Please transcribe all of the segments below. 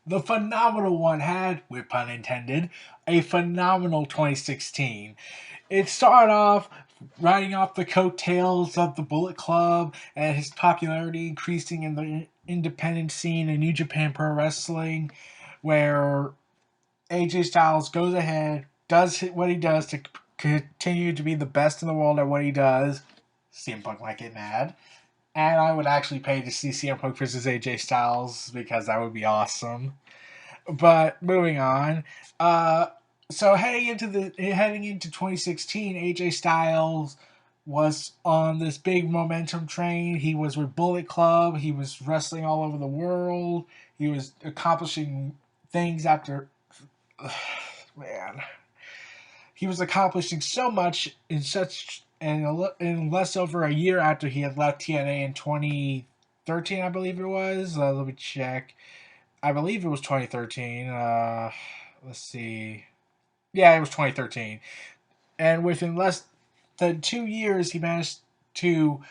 the phenomenal one had, with pun intended, a phenomenal 2016. It started off riding off the coattails of the Bullet Club and his popularity increasing in the independent scene in New Japan Pro Wrestling, where AJ Styles goes ahead, does what he does to continue to be the best in the world at what he does. CM Punk might get mad. And I would actually pay to see CM Punk versus AJ Styles because that would be awesome. But moving on, so heading into 2016, AJ Styles was on this big momentum train. He was with Bullet Club. He was wrestling all over the world. He was accomplishing things after. Man, he was accomplishing so much in less over a year after he had left TNA in 2013, I believe it was. Let me check. I believe it was 2013. Let's see. Yeah, it was 2013. And within less than 2 years, he managed to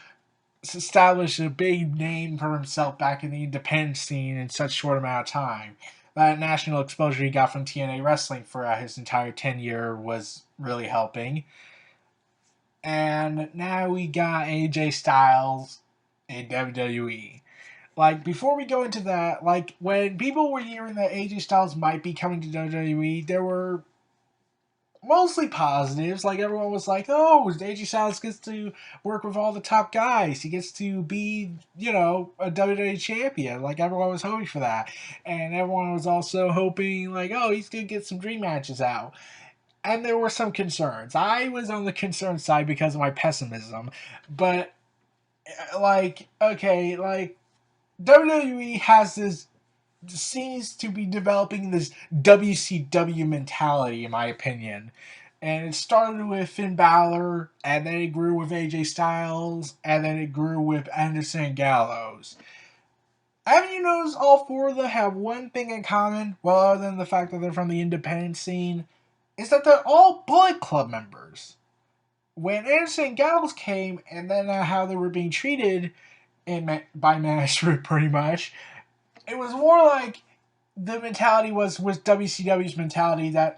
establish a big name for himself back in the independent scene in such a short amount of time. That national exposure he got from TNA Wrestling for his entire tenure was really helping. And now we got AJ Styles in WWE. Like, before we go into that, like, when people were hearing that AJ Styles might be coming to WWE, there were mostly positives. Like, everyone was like, oh, AJ Styles gets to work with all the top guys. He gets to be, a WWE champion. Like, everyone was hoping for that. And everyone was also hoping, like, oh, he's going to get some dream matches out. And there were some concerns. I was on the concern side because of my pessimism. But, like, okay, like, WWE has this seems to be developing this WCW mentality, in my opinion. And it started with Finn Balor, and then it grew with AJ Styles, and then it grew with Anderson and Gallows. Haven't you noticed all four of them have one thing in common? Well, other than the fact that they're from the independent scene, is that they're all Bullet Club members. When Anderson and Gallows came, and then how they were being treated by management, pretty much, it was more like the mentality was WCW's mentality that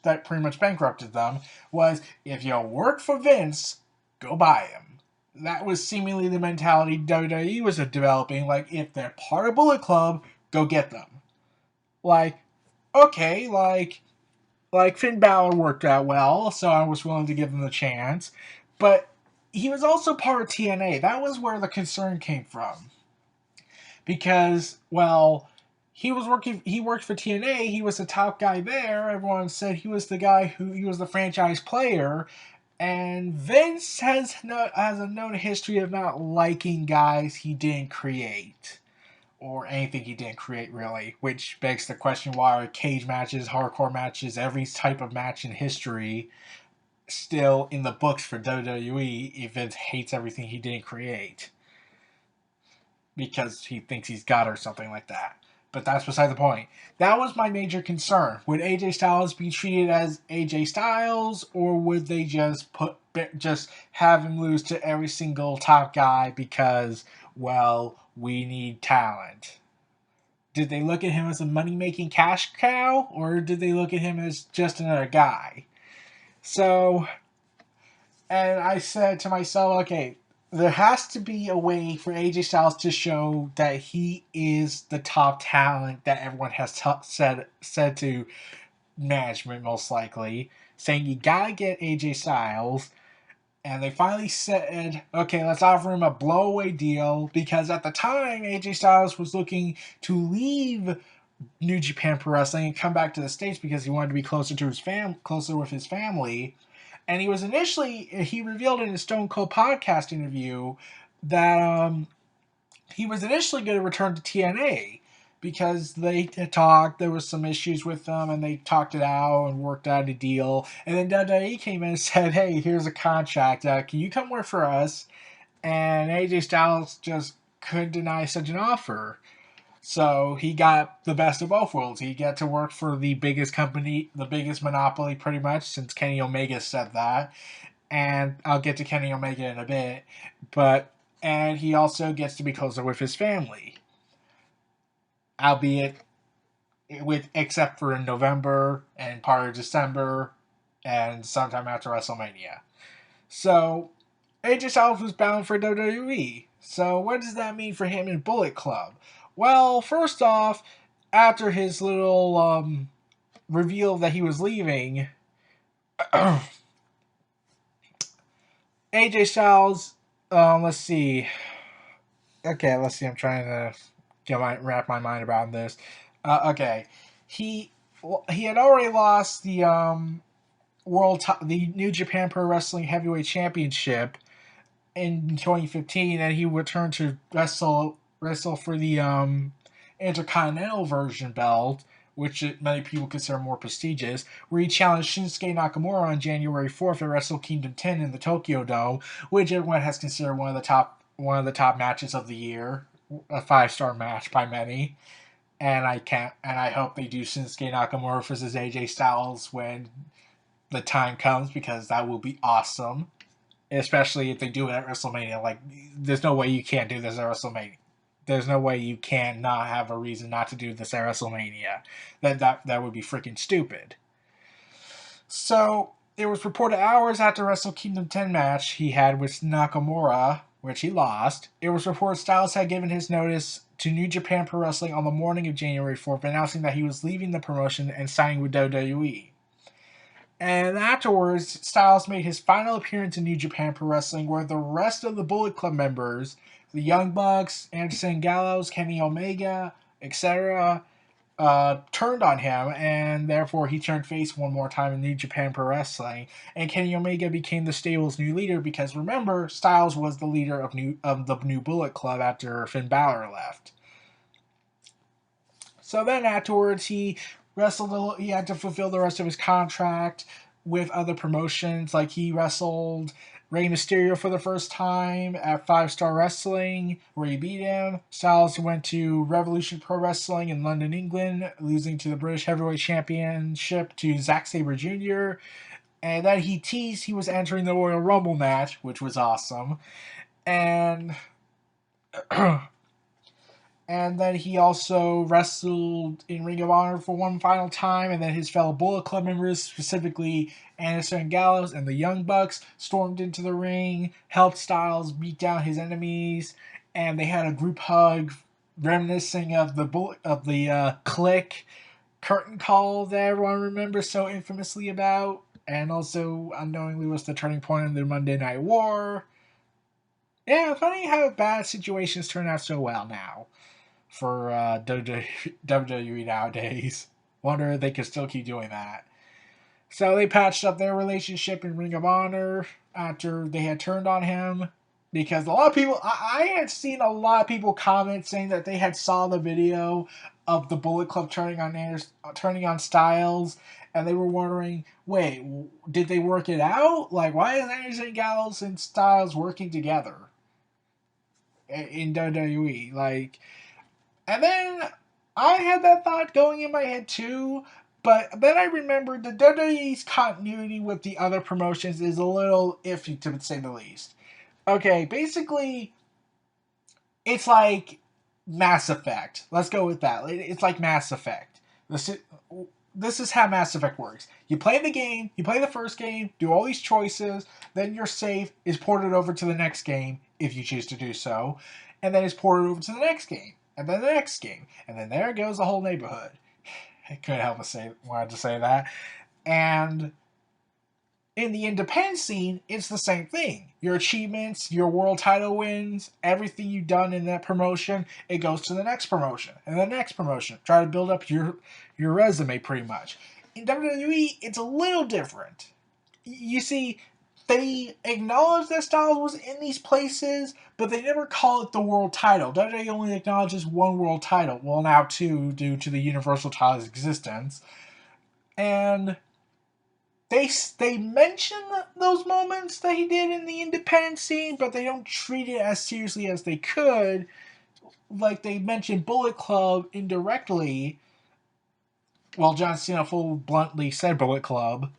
that pretty much bankrupted them was if you work for Vince, go buy him. That was seemingly the mentality WWE was developing. Like, if they're part of Bullet Club, go get them. Like, okay, like Finn Balor worked out well, so I was willing to give him the chance. But he was also part of TNA. That was where the concern came from. Because, well, he worked for TNA, he was the top guy there. Everyone said he was he was the franchise player. And Vince has a known history of not liking guys he didn't create. Or anything he didn't create, really. Which begs the question, why are cage matches, hardcore matches, every type of match in history still in the books for WWE if Vince hates everything he didn't create? Because he thinks he's God or something like that. But that's beside the point. That was my major concern. Would AJ Styles be treated as AJ Styles, or would they just have him lose to every single top guy because, well, we need talent? Did they look at him as a money-making cash cow, or did they look at him as just another guy? So, and I said to myself, okay, there has to be a way for AJ Styles to show that he is the top talent that everyone has said to management, most likely, saying you gotta get AJ Styles. And they finally said, okay, let's offer him a blowaway deal, because at the time AJ Styles was looking to leave New Japan Pro Wrestling and come back to the States because he wanted to be closer to closer with his family. And he revealed in a Stone Cold podcast interview that he was initially going to return to TNA because they talked, there was some issues with them, and they talked it out and worked out a deal. And then WWE came in and said, hey, here's a contract. Can you come work for us? And AJ Styles just couldn't deny such an offer. So he got the best of both worlds. He got to work for the biggest company, the biggest monopoly, pretty much, since Kenny Omega said that. And I'll get to Kenny Omega in a bit. And he also gets to be closer with his family. Albeit, except for in November and part of December and sometime after WrestleMania. So AJ Styles was bound for WWE. So what does that mean for him in Bullet Club? Well, first off, after his little reveal that he was leaving, AJ Styles, let's see. Okay, let's see. I'm trying to wrap my mind around this. Okay, he he had already lost the the New Japan Pro Wrestling Heavyweight Championship in 2015, and he returned to wrestle for the Intercontinental version belt, which many people consider more prestigious, where he challenged Shinsuke Nakamura on January 4th at Wrestle Kingdom 10 in the Tokyo Dome, which everyone has considered one of the top matches of the year, a 5-star match by many. And I hope they do Shinsuke Nakamura versus AJ Styles when the time comes, because that will be awesome. Especially if they do it at WrestleMania. Like, there's no way you can't do this at WrestleMania. There's no way you can't not have a reason not to do this at WrestleMania. That would be freaking stupid. So, it was reported hours after Wrestle Kingdom 10 match he had with Nakamura, which he lost. It was reported Styles had given his notice to New Japan Pro Wrestling on the morning of January 4th, announcing that he was leaving the promotion and signing with WWE. And afterwards, Styles made his final appearance in New Japan Pro Wrestling, where the rest of the Bullet Club members, the Young Bucks, Anderson Gallows, Kenny Omega, etc., turned on him, and therefore he turned face one more time in New Japan Pro Wrestling. And Kenny Omega became the stable's new leader, because remember, Styles was the leader of the new Bullet Club after Finn Balor left. So then afterwards, he wrestled. He had to fulfill the rest of his contract with other promotions. Like, he wrestled Rey Mysterio for the first time at 5-Star Wrestling, where he beat him. Styles went to Revolution Pro Wrestling in London, England, losing to the British Heavyweight Championship to Zack Sabre Jr. And then he teased he was entering the Royal Rumble match, which was awesome. And and then he also wrestled in Ring of Honor for one final time, and then his fellow Bullet Club members, specifically Anderson Gallows and the Young Bucks, stormed into the ring, helped Styles beat down his enemies, and they had a group hug reminiscing of the Click curtain call that everyone remembers so infamously about, and also unknowingly was the turning point in the Monday Night War. Yeah, funny how bad situations turn out so well now for WWE nowadays. Wonder if they could still keep doing that. So they patched up their relationship in Ring of Honor after they had turned on him, because a lot of people, I had seen a lot of people comment saying that they had saw the video of the Bullet Club turning on Styles, and they were wondering, wait, did they work it out? Like, why is Anderson Gallows and Styles working together in WWE? Like, and then I had that thought going in my head too, but then I remembered that WWE's continuity with the other promotions is a little iffy, to say the least. Okay, basically, it's like Mass Effect. Let's go with that. It's like Mass Effect. This is how Mass Effect works. You play the game, you play the first game, do all these choices, then your save is ported over to the next game, if you choose to do so, and then it's ported over to the next game, and then the next game, and then there goes the whole neighborhood. I couldn't help but wanted to say that. And in the independent scene, it's the same thing. Your achievements, your world title wins, everything you've done in that promotion, it goes to the next promotion and the next promotion. Try to build up your resume, pretty much. In WWE, it's a little different. You see, they acknowledge that Styles was in these places, but they never call it the world title. WWE only acknowledges one world title. Well, now two, due to the Universal title's existence. And they mention those moments that he did in the independent scene, but they don't treat it as seriously as they could. Like, they mentioned Bullet Club indirectly. Well, John Cena full bluntly said Bullet Club.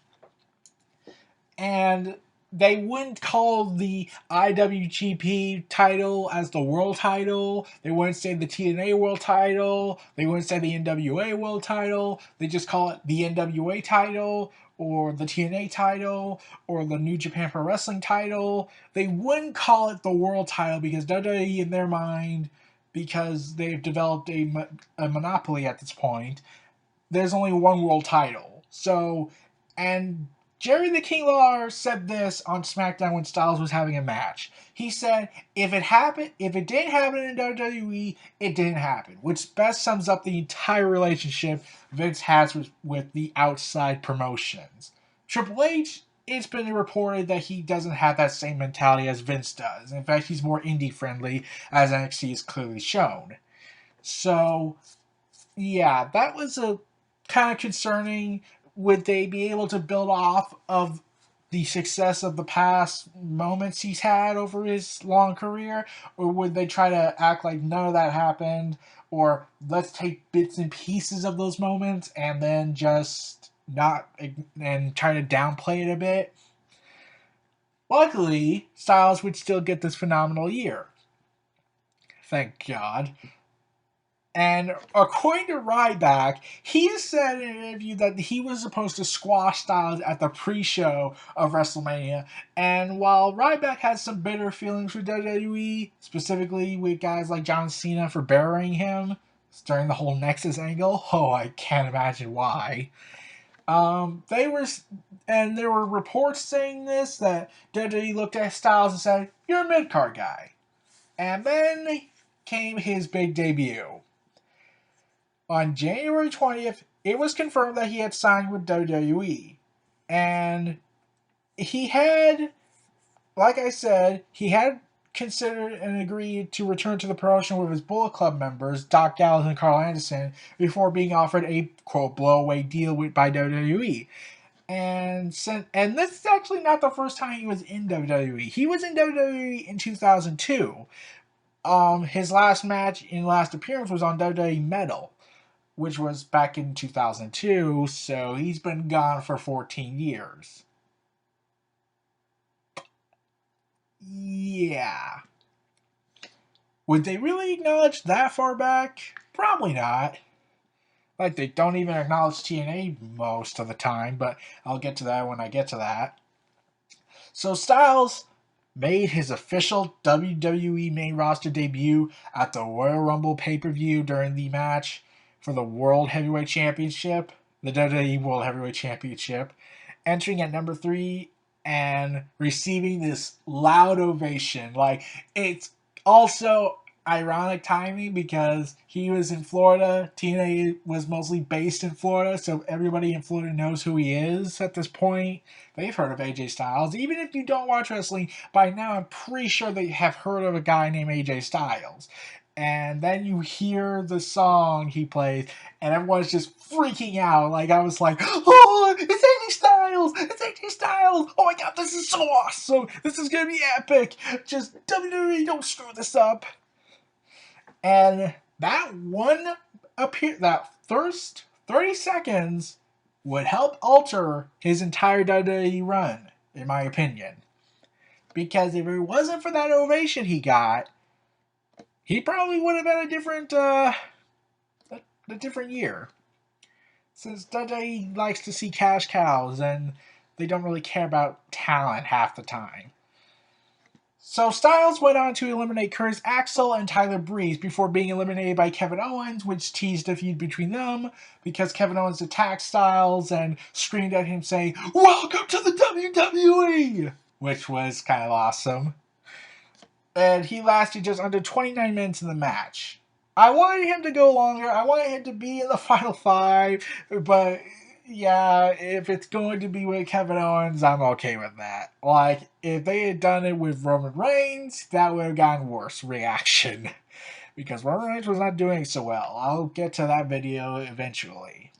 And they wouldn't call the IWGP title as the world title. They wouldn't say the TNA world title. They wouldn't say the NWA world title. They just call it the NWA title or the TNA title or the New Japan Pro Wrestling title. They wouldn't call it the world title because WWE, in their mind, because they've developed a monopoly at this point, there's only one world title. So, and Jerry the King Lawler said this on SmackDown when Styles was having a match. He said, if it didn't happen in WWE, it didn't happen, which best sums up the entire relationship Vince has with the outside promotions. Triple H, it's been reported that he doesn't have that same mentality as Vince does. In fact, he's more indie friendly, as NXT has clearly shown. So, yeah, that was a kind of concerning. Would they be able to build off of the success of the past moments he's had over his long career, or would they try to act like none of that happened, or let's take bits and pieces of those moments and then just not and try to downplay it a bit? Luckily, Styles would still get this phenomenal year. Thank God. And according to Ryback, he said in an interview that he was supposed to squash Styles at the pre-show of WrestleMania. And while Ryback had some bitter feelings for WWE, specifically with guys like John Cena for burying him during the whole Nexus angle, oh, I can't imagine why. There were reports saying this, that WWE looked at Styles and said, "You're a mid-card guy." And then came his big debut. On January 20th, it was confirmed that he had signed with WWE. And he had, like I said, he had considered and agreed to return to the promotion with his Bullet Club members, Doc Gallows and Carl Anderson, before being offered a, quote, blowaway deal by WWE. And this is actually not the first time he was in WWE. He was in WWE in 2002. His last appearance was on WWE Metal, which was back in 2002, so he's been gone for 14 years. Yeah. Would they really acknowledge that far back? Probably not. Like, they don't even acknowledge TNA most of the time, but I'll get to that when I get to that. So Styles made his official WWE main roster debut at the Royal Rumble pay-per-view during the match for the World Heavyweight Championship, the WWE World Heavyweight Championship, entering at number 3 and receiving this loud ovation. Like, it's also ironic timing because he was in Florida. TNA was mostly based in Florida, so everybody in Florida knows who he is at this point. They've heard of AJ Styles. Even if you don't watch wrestling, by now I'm pretty sure they have heard of a guy named AJ Styles. And then you hear the song he plays, and everyone's just freaking out. Like, I was like, oh, it's AJ Styles! It's AJ Styles! Oh my god, this is so awesome! This is gonna be epic! Just WWE, don't screw this up! And that that first 30 seconds would help alter his entire WWE run, in my opinion. Because if it wasn't for that ovation he got, he probably would have had a different year. Since WWE likes to see cash cows and they don't really care about talent half the time. So Styles went on to eliminate Curtis Axel and Tyler Breeze before being eliminated by Kevin Owens, which teased a feud between them because Kevin Owens attacked Styles and screamed at him saying, "Welcome to the WWE!" which was kind of awesome. And he lasted just under 29 minutes in the match. I wanted him to go longer. I wanted him to be in the final 5, but yeah, if it's going to be with Kevin Owens, I'm okay with that. Like, if they had done it with Roman Reigns, that would have gotten worse reaction. Because Roman Reigns was not doing so well. I'll get to that video eventually.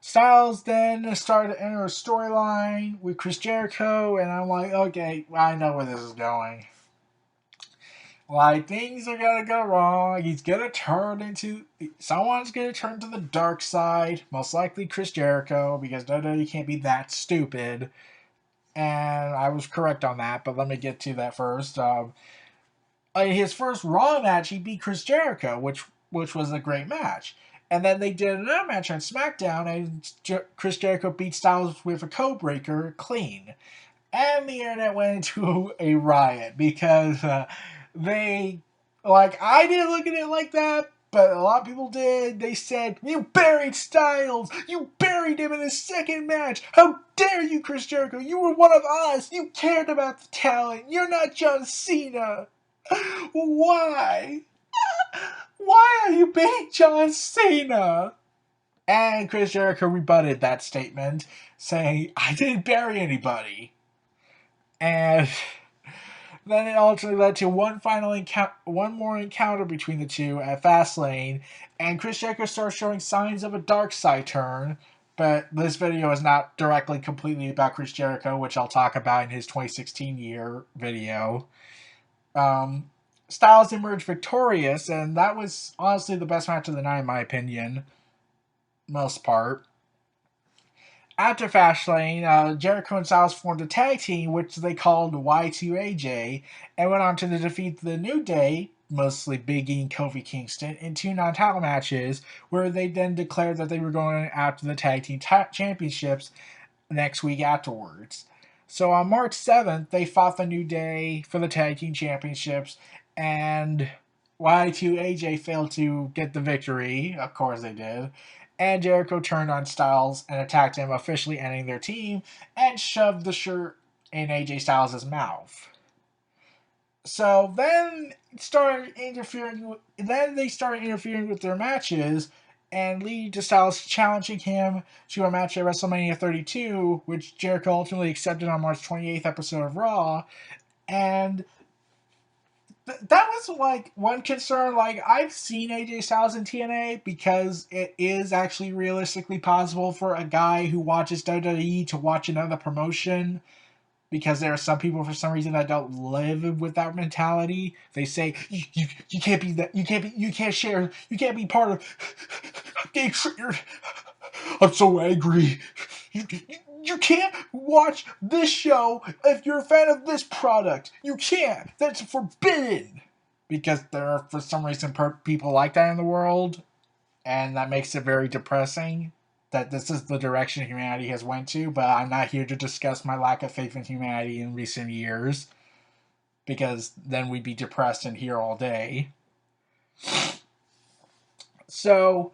Styles then started to enter a storyline with Chris Jericho, and I'm like, okay, I know where this is going. Like, things are gonna go wrong. Someone's gonna turn to the dark side. Most likely Chris Jericho, because WWE can't be that stupid. and I was correct on that. But let me get to that first. In his first Raw match, he beat Chris Jericho, which was a great match. And then they did another match on SmackDown, and Chris Jericho beat Styles with a code breaker clean. And the internet went into a riot because they, like, I didn't look at it like that, but a lot of people did. They said, "You buried Styles! You buried him in his second match! How dare you, Chris Jericho! You were one of us! You cared about the talent! You're not John Cena! Why? Why are you beating John Cena?" And Chris Jericho rebutted that statement, saying, "I didn't bury anybody." And then it ultimately led to one more encounter between the two at Fastlane, and Chris Jericho starts showing signs of a dark side turn. But this video is not directly completely about Chris Jericho, which I'll talk about in his 2016 year video. Styles emerged victorious, and that was honestly the best match of the night, in my opinion, most part. After Fastlane, Jericho and Styles formed a tag team, which they called Y2AJ, and went on to defeat the New Day, mostly Big E and Kofi Kingston, in two non-title matches, where they then declared that they were going after the tag team championships next week afterwards. So on March 7th, they fought the New Day for the tag team championships, and Y2AJ failed to get the victory. Of course they did. And Jericho turned on Styles and attacked him, officially ending their team, and shoved the shirt in AJ Styles' mouth. So then they started interfering with their matches, and leading to Styles challenging him to a match at WrestleMania 32, which Jericho ultimately accepted on March 28th episode of Raw. And that was like one concern. Like, I've seen AJ Styles in TNA because it is actually realistically possible for a guy who watches WWE to watch another promotion, because there are some people for some reason that don't live with that mentality. They say you can't be that, you can't share, you can't be part of. I'm so angry. You can't watch this show if you're a fan of this product. You can't. That's forbidden. Because there are, for some reason, people like that in the world, and that makes it very depressing that this is the direction humanity has went to. But I'm not here to discuss my lack of faith in humanity in recent years, because then we'd be depressed and here all day. So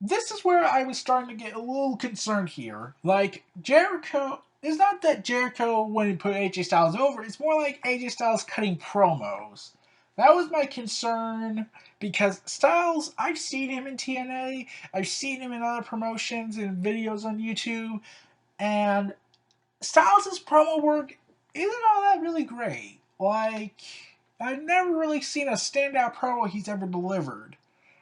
this is where I was starting to get a little concerned here. Like, Jericho, it's not that Jericho wouldn't put AJ Styles over, it's more like AJ Styles cutting promos. That was my concern, because Styles, I've seen him in TNA, I've seen him in other promotions and videos on YouTube, and Styles' promo work isn't all that really great. Like, I've never really seen a standout promo he's ever delivered.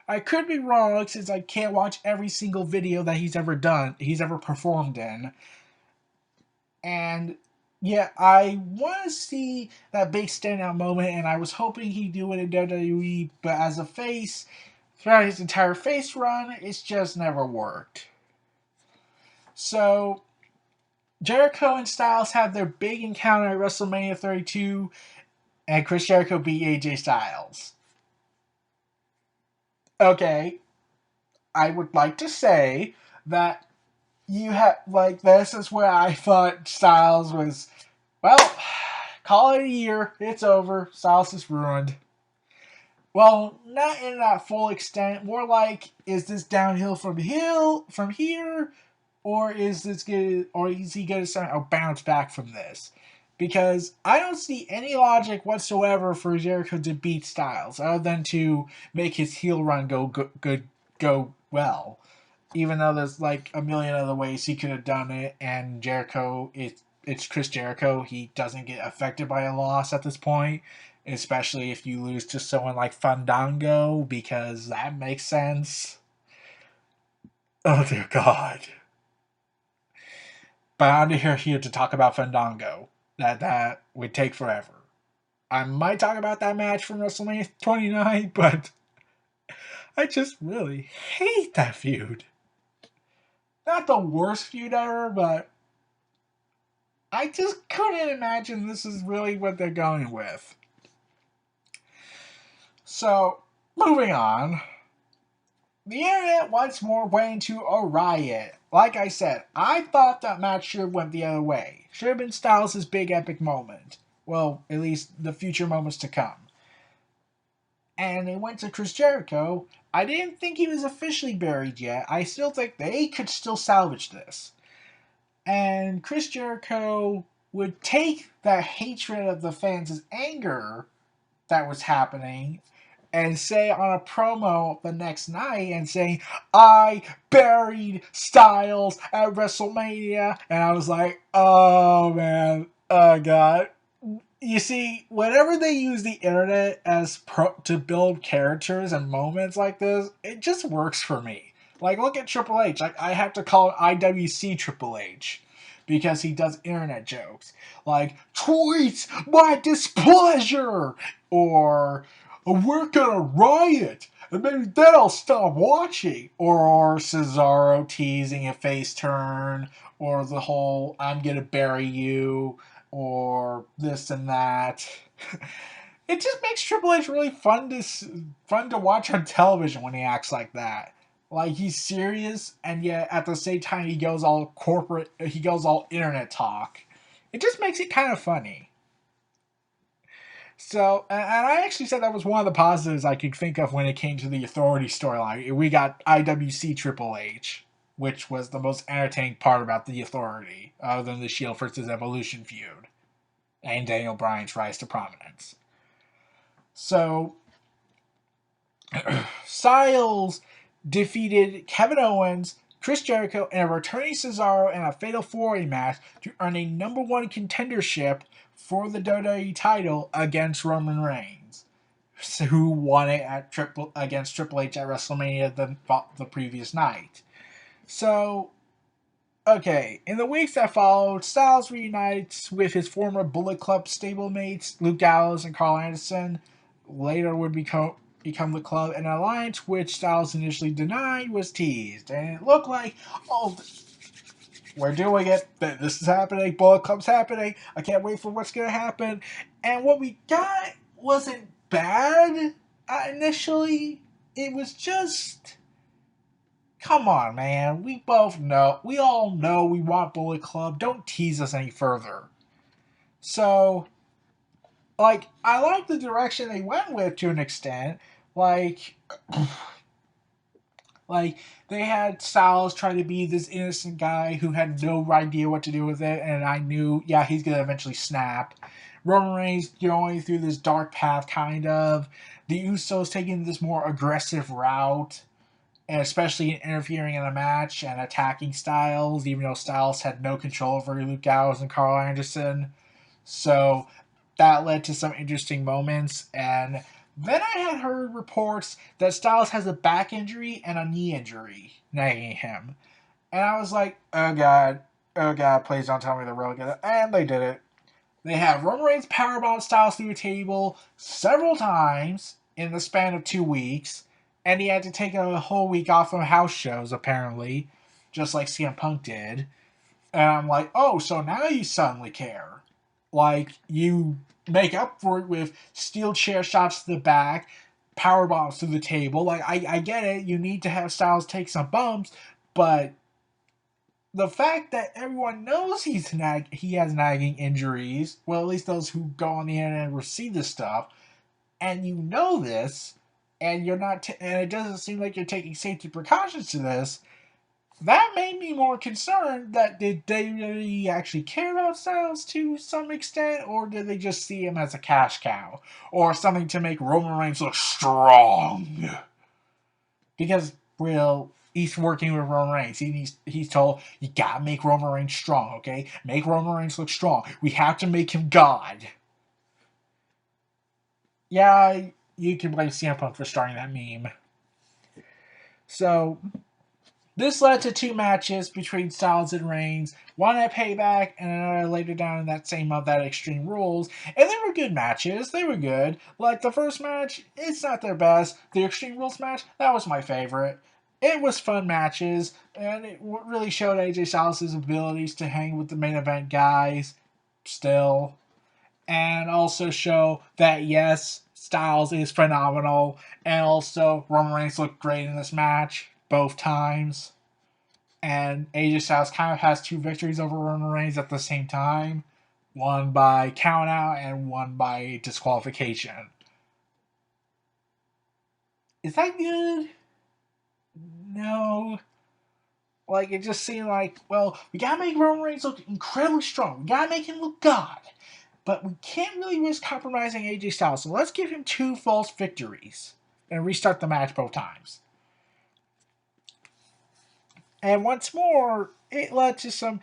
I could be wrong, since I can't watch every single video that he's ever performed in. And yeah, I want to see that big standout moment, and I was hoping he'd do it in WWE, but as a face, throughout his entire face run, it's just never worked. So, Jericho and Styles had their big encounter at WrestleMania 32, and Chris Jericho beat AJ Styles. Okay, I would like to say that you have, like, this is where I thought Styles was, well, call it a year, it's over, Styles is ruined. Well, not in that full extent, more like, is this downhill from here, or is he gonna somehow bounce back from this? Because I don't see any logic whatsoever for Jericho to beat Styles, other than to make his heel run go well. Even though there's like a million other ways he could have done it, and Jericho, it's Chris Jericho. He doesn't get affected by a loss at this point, especially if you lose to someone like Fandango, because that makes sense. Oh dear God. But I'm not here to talk about Fandango. That would take forever. I might talk about that match from WrestleMania 29, but I just really hate that feud. Not the worst feud ever, but I just couldn't imagine this is really what they're going with. So, moving on. The internet once more went into a riot. Like I said, I thought that match should have went the other way. Should have been Styles' big epic moment. Well, at least the future moments to come. And they went to Chris Jericho. I didn't think he was officially buried yet. I still think they could still salvage this. And Chris Jericho would take that hatred of the fans' anger that was happening and say on a promo the next night and saying, I buried Styles at WrestleMania. And I was like, oh man, oh god. You see, whenever they use the internet as to build characters and moments like this, it just works for me. Like, look at Triple H. Like, I have to call it IWC Triple H because he does internet jokes. Like, tweets my displeasure! Or, we're gonna riot! And maybe then I'll stop watching! Or Cesaro teasing a face turn. Or the whole, I'm gonna bury you. Or this and that. It just makes Triple H really fun to watch on television when he acts like that. Like, he's serious, and yet at the same time he goes all corporate, he goes all internet talk. It just makes it kind of funny. So, and I actually said that was one of the positives I could think of when it came to the Authority storyline. We got IWC Triple H, which was the most entertaining part about the Authority, other than the Shield versus Evolution feud and Daniel Bryan's rise to prominence. So, Styles defeated Kevin Owens, Chris Jericho, and a returning Cesaro in a Fatal 4-Way match to earn a number one contendership for the WWE title against Roman Reigns, who won it against Triple H at WrestleMania the previous night. So, okay, in the weeks that followed, Styles reunites with his former Bullet Club stablemates, Luke Gallows and Carl Anderson. Later would become the club, an alliance which Styles initially denied was teased. And it looked like, oh, we're doing it. This is happening. Bullet Club's happening. I can't wait for what's going to happen. And what we got wasn't bad initially. It was just, come on, man. We all know we want Bullet Club. Don't tease us any further. So, like, I like the direction they went with to an extent. Like, they had Styles try to be this innocent guy who had no idea what to do with it, and I knew, yeah, he's gonna eventually snap. Roman Reigns going through this dark path, kind of. The Usos taking this more aggressive route, and especially interfering in a match and attacking Styles, even though Styles had no control over Luke Gallows and Carl Anderson. So that led to some interesting moments, and then I had heard reports that Styles has a back injury and a knee injury nagging him. And I was like, oh god, please don't tell me they're really good. And they did it. They have Roman Reigns powerbomb Styles through a table several times in the span of 2 weeks, and he had to take a whole week off from house shows, apparently, just like CM Punk did. And I'm like, oh, so now you suddenly care. Like, you make up for it with steel chair shots to the back, power bombs to the table. Like, I get it. You need to have Styles take some bumps, but the fact that everyone knows he has nagging injuries, well, at least those who go on the internet and receive this stuff, and you know this, and you're not, and it doesn't seem like you're taking safety precautions to this. That made me more concerned that did they really actually care about Styles to some extent, or did they just see him as a cash cow? Or something to make Roman Reigns look strong? Because, well, he's working with Roman Reigns. He's told, you gotta make Roman Reigns strong, okay? Make Roman Reigns look strong. We have to make him God. Yeah, you can blame CM Punk for starting that meme. So, this led to 2 matches between Styles and Reigns, one at Payback and another later down in that same month at Extreme Rules. And they were good matches. They were good. Like, the first match, it's not their best. The Extreme Rules match, that was my favorite. It was fun matches, and it really showed AJ Styles' abilities to hang with the main event guys still, and also show that yes, Styles is phenomenal, and also Roman Reigns looked great in this match both times. And AJ Styles kind of has two victories over Roman Reigns at the same time, one by count out and one by disqualification. Is that good? No. Like, it just seemed like, well, we gotta make Roman Reigns look incredibly strong. We gotta make him look God. But we can't really risk compromising AJ Styles, so let's give him two false victories and restart the match both times. And once more, it led to some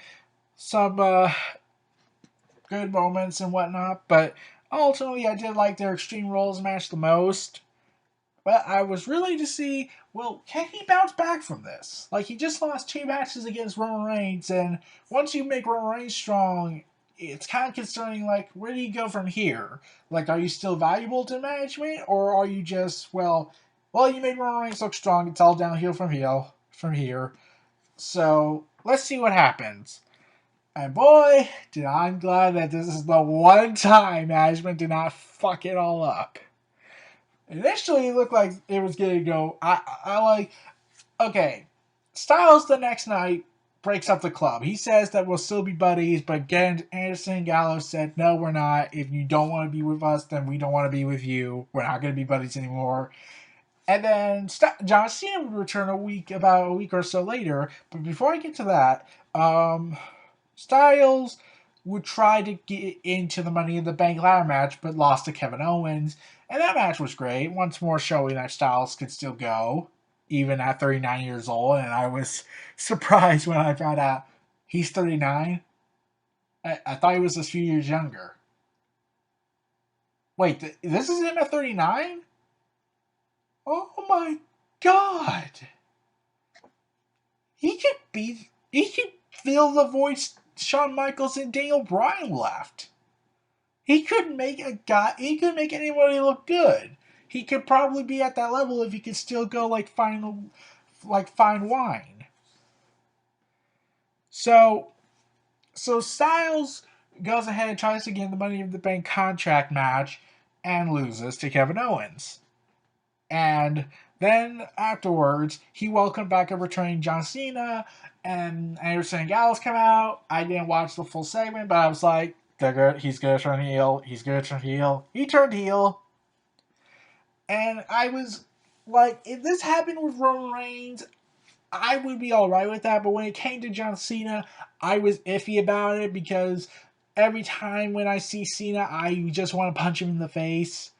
good moments and whatnot, but ultimately I did like their Extreme Rules match the most. But I was really to see, well, can he bounce back from this? Like, he just lost two matches against Roman Reigns, and once you make Roman Reigns strong, it's kind of concerning, like, where do you go from here? Like, are you still valuable to management, or are you just, well, you made Roman Reigns look strong, it's all downhill from here. So, let's see what happens. And boy, I'm glad that this is the one time management did not fuck it all up. Initially, it looked like it was going to go. I like. Okay, Styles the next night breaks up the club. He says that we'll still be buddies, but again, Anderson and Gallows said, no, we're not. If you don't want to be with us, then we don't want to be with you. We're not going to be buddies anymore. And then John Cena would return about a week or so later. But before I get to that, Styles would try to get into the Money in the Bank ladder match, but lost to Kevin Owens. And that match was great, once more showing that Styles could still go, even at 39 years old. And I was surprised when I found out he's 39. I thought he was a few years younger. Wait, this is him at 39? Oh my god! He could fill the void Shawn Michaels and Daniel Bryan left. He could make anybody look good. He could probably be at that level if he could still go like fine wine. So Styles goes ahead and tries to get in the Money in the Bank contract match and loses to Kevin Owens. And then afterwards, he welcomed back a returning John Cena, and Anderson and Gallows come out. I didn't watch the full segment, but I was like, he's gonna turn heel. He's gonna turn heel. He turned heel. And I was like, if this happened with Roman Reigns, I would be alright with that. But when it came to John Cena, I was iffy about it because every time when I see Cena, I just want to punch him in the face.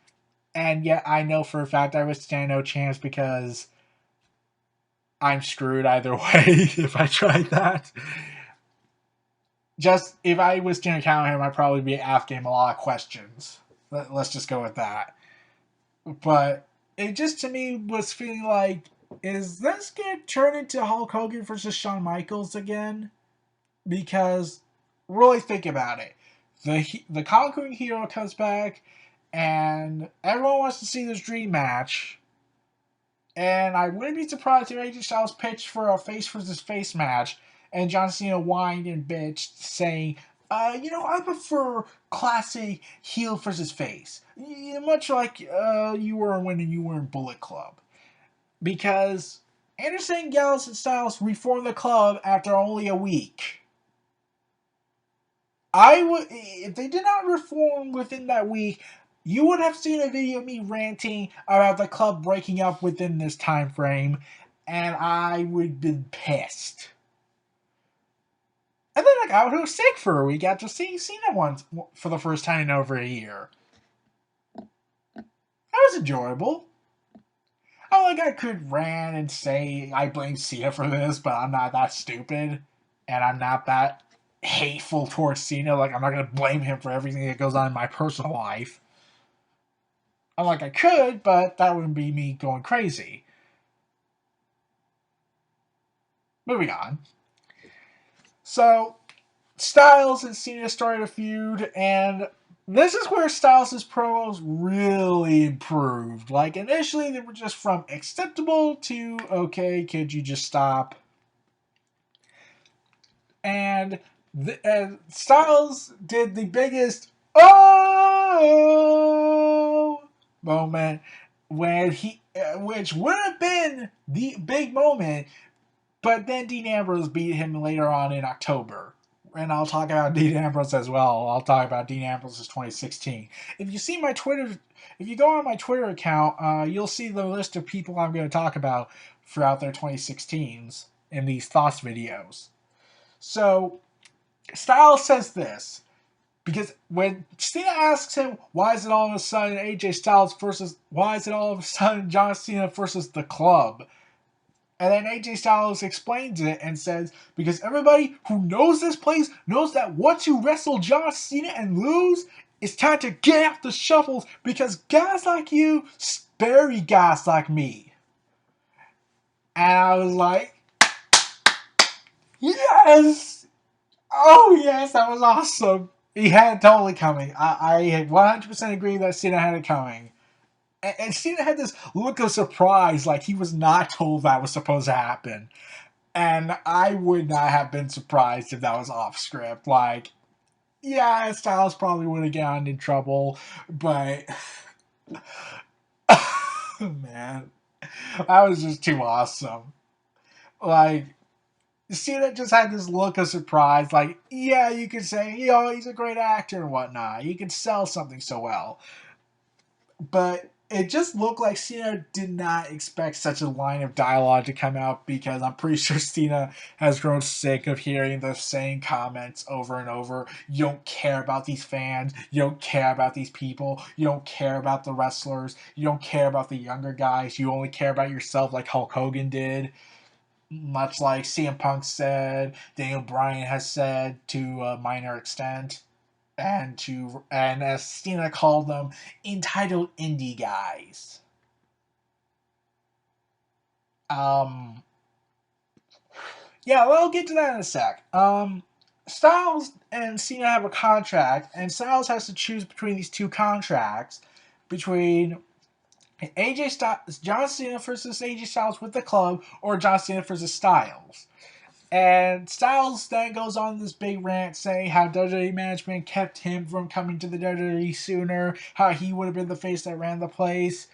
And yet I know for a fact I would stand no chance because I'm screwed either way if I tried that. Just if I was to encounter him, I'd probably be asking him a lot of questions. Let's just go with that. But it just to me was feeling like, is this going to turn into Hulk Hogan versus Shawn Michaels again? Because really think about it. The Conquering Hero comes back, and everyone wants to see this dream match. And I wouldn't be surprised if AJ Styles pitched for a face versus face match, and John Cena whined and bitched, saying, I prefer classic heel versus face. Much like you were when you were in Bullet Club. Because Anderson, Gallows, and Styles reformed the club after only a week. If they did not reform within that week, you would have seen a video of me ranting about the club breaking up within this time frame, and I would have been pissed. And then I got sick for a week after seeing Cena once for the first time in over a year. That was enjoyable. I could rant and say I blame Cena for this, but I'm not that stupid, and I'm not that hateful towards Cena. Like, I'm not going to blame him for everything that goes on in my personal life. I could, but that wouldn't be me going crazy. Moving on. So, Styles and Cena started a feud, and this is where Styles' promos really improved. Like, initially, they were just from acceptable to, okay, could you just stop? And Styles did the biggest oh moment when which would have been the big moment, but then Dean Ambrose beat him later on in October. And I'll talk about Dean Ambrose as well. I'll talk about Dean Ambrose's 2016. If you see my Twitter, if you go on my Twitter account, you'll see the list of people I'm going to talk about throughout their 2016s in these thoughts videos. So, Styles says this because when Cena asks him, why is it all of a sudden AJ Styles versus, why is it all of a sudden John Cena versus the club? And then AJ Styles explains it and says, because everybody who knows this place knows that once you wrestle John Cena and lose, it's time to get off the shuffles because guys like you bury guys like me. And I was like, yes! Oh, yes, that was awesome. He had it totally coming. I 100% agree that Cena had it coming. And Cena had this look of surprise, like he was not told that was supposed to happen. And I would not have been surprised if that was off script. Like, yeah, Styles probably would have gotten in trouble, but man, that was just too awesome. Like, Cena just had this look of surprise. Like, yeah, you could say, he's a great actor and whatnot. He can sell something so well. But it just looked like Cena did not expect such a line of dialogue to come out because I'm pretty sure Cena has grown sick of hearing the same comments over and over. You don't care about these fans. You don't care about these people. You don't care about the wrestlers. You don't care about the younger guys. You only care about yourself like Hulk Hogan did. Much like CM Punk said, Daniel Bryan has said to a minor extent, and as Cena called them, entitled indie guys. Um, yeah, well, I'll get to that in a sec. Styles and Cena have a contract, and Styles has to choose between these two contracts, between AJ Styles, John Cena versus AJ Styles with the club, or John Cena versus Styles. And Styles then goes on this big rant saying how WWE management kept him from coming to the WWE sooner, how he would have been the face that ran the place.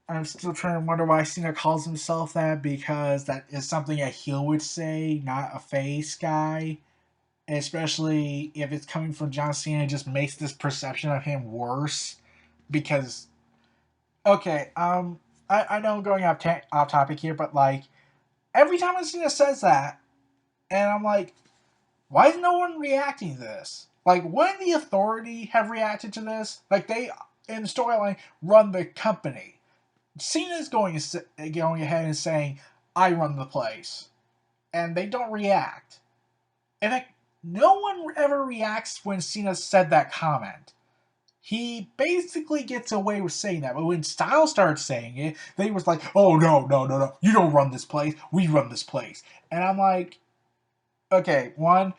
I'm still trying to wonder why Cena calls himself that because that is something a heel would say, not a face guy. Especially if it's coming from John Cena, it just makes this perception of him worse. Because, okay, I know I'm going off topic here, but like, every time Cena says that, and I'm like, why is no one reacting to this? Like, wouldn't the authority have reacted to this? Like, they, in the storyline, run the company. Cena's going ahead and saying, I run the place. And they don't react. In fact, no one ever reacts when Cena said that comment. He basically gets away with saying that, but when Styles started saying it, they was like, oh, no, you don't run this place, we run this place. And I'm like, okay, one,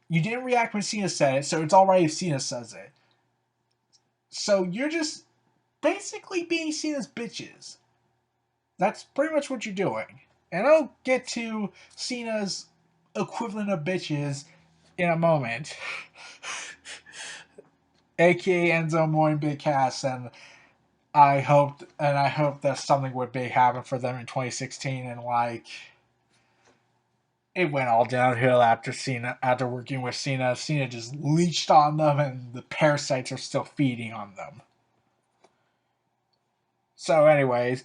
you didn't react when Cena said it, so it's alright if Cena says it. So you're just basically being Cena's bitches. That's pretty much what you're doing. And I'll get to Cena's equivalent of bitches in a moment. AKA Enzo Amore and Big Cass, and I hope that something would big happen for them in 2016, and like it went all downhill after working with Cena. Cena just leached on them, and the parasites are still feeding on them. So, anyways,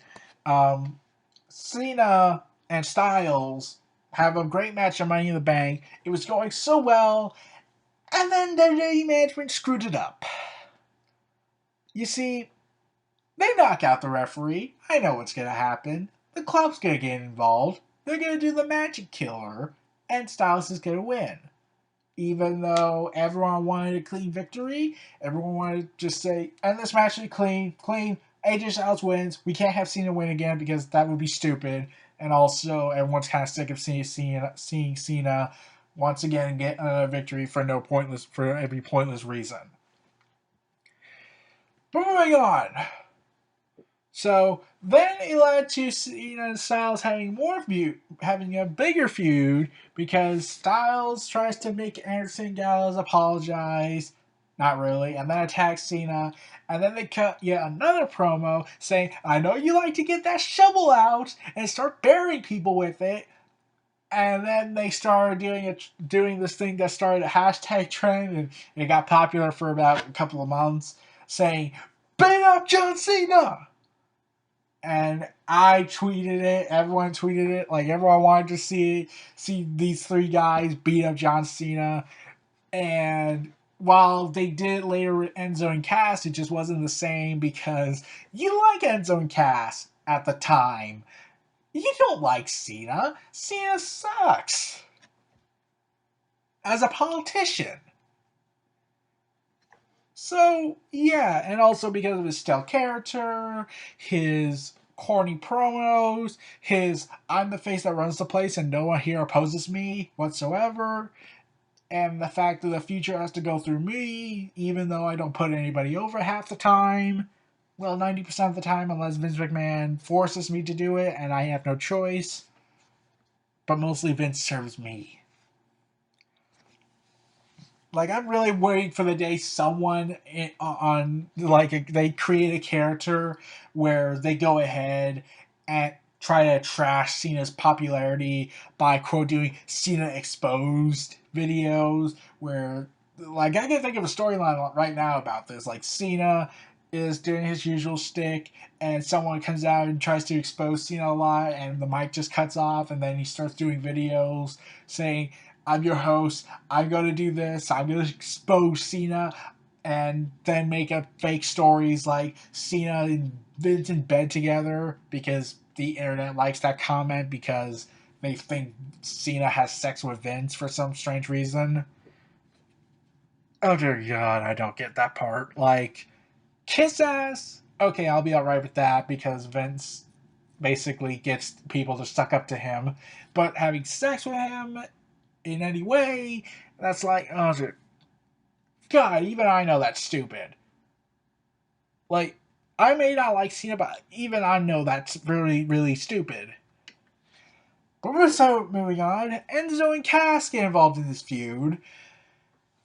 Cena and Styles have a great match at Money in the Bank. It was going so well, and then WWE management screwed it up. You see, they knock out the referee. I know what's going to happen. The club's going to get involved. They're going to do the magic killer, and Styles is going to win. Even though everyone wanted a clean victory, everyone wanted to just say, and this match is clean, AJ Styles wins. We can't have Cena win again because that would be stupid. And also, everyone's kind of sick of seeing Cena once again get a victory for every pointless reason. But moving on. So then it led to Cena and Styles having a bigger feud because Styles tries to make Anderson Gallows apologize, not really, and then attacks Cena, and then they cut yet another promo saying, "I know you like to get that shovel out and start burying people with it." And then they started doing this thing that started a hashtag trend, and it got popular for about a couple of months, saying, "Beat up John Cena." And I tweeted it. Everyone tweeted it. Like everyone wanted to see these three guys beat up John Cena. And while they did it later with Enzo and Cass, it just wasn't the same because you like Enzo and Cass at the time. You don't like Cena. Cena sucks as a politician. So, yeah, and also because of his stealth character, his corny promos, his "I'm the face that runs the place and no one here opposes me whatsoever," and the fact that the future has to go through me, even though I don't put anybody over half the time. Well, 90% of the time, unless Vince McMahon forces me to do it and I have no choice. But mostly Vince serves me. Like I'm really waiting for the day someone they create a character where they go ahead and try to trash Cena's popularity by quote doing Cena exposed videos where like I can think of a storyline right now about this. Like Cena is doing his usual shtick and someone comes out and tries to expose Cena a lot and the mic just cuts off and then he starts doing videos saying, "I'm your host. I'm going to do this. I'm going to expose Cena," and then make up fake stories like Cena and Vince in bed together because the internet likes that comment because they think Cena has sex with Vince for some strange reason. Oh dear God, I don't get that part. Like, kiss ass? Okay, I'll be alright with that because Vince basically gets people to suck up to him. But having sex with him in any way, that's like, oh dear God, even I know that's stupid. Like, I may not like Cena, but even I know that's really, really stupid. But we're moving on. Enzo and Cass get involved in this feud.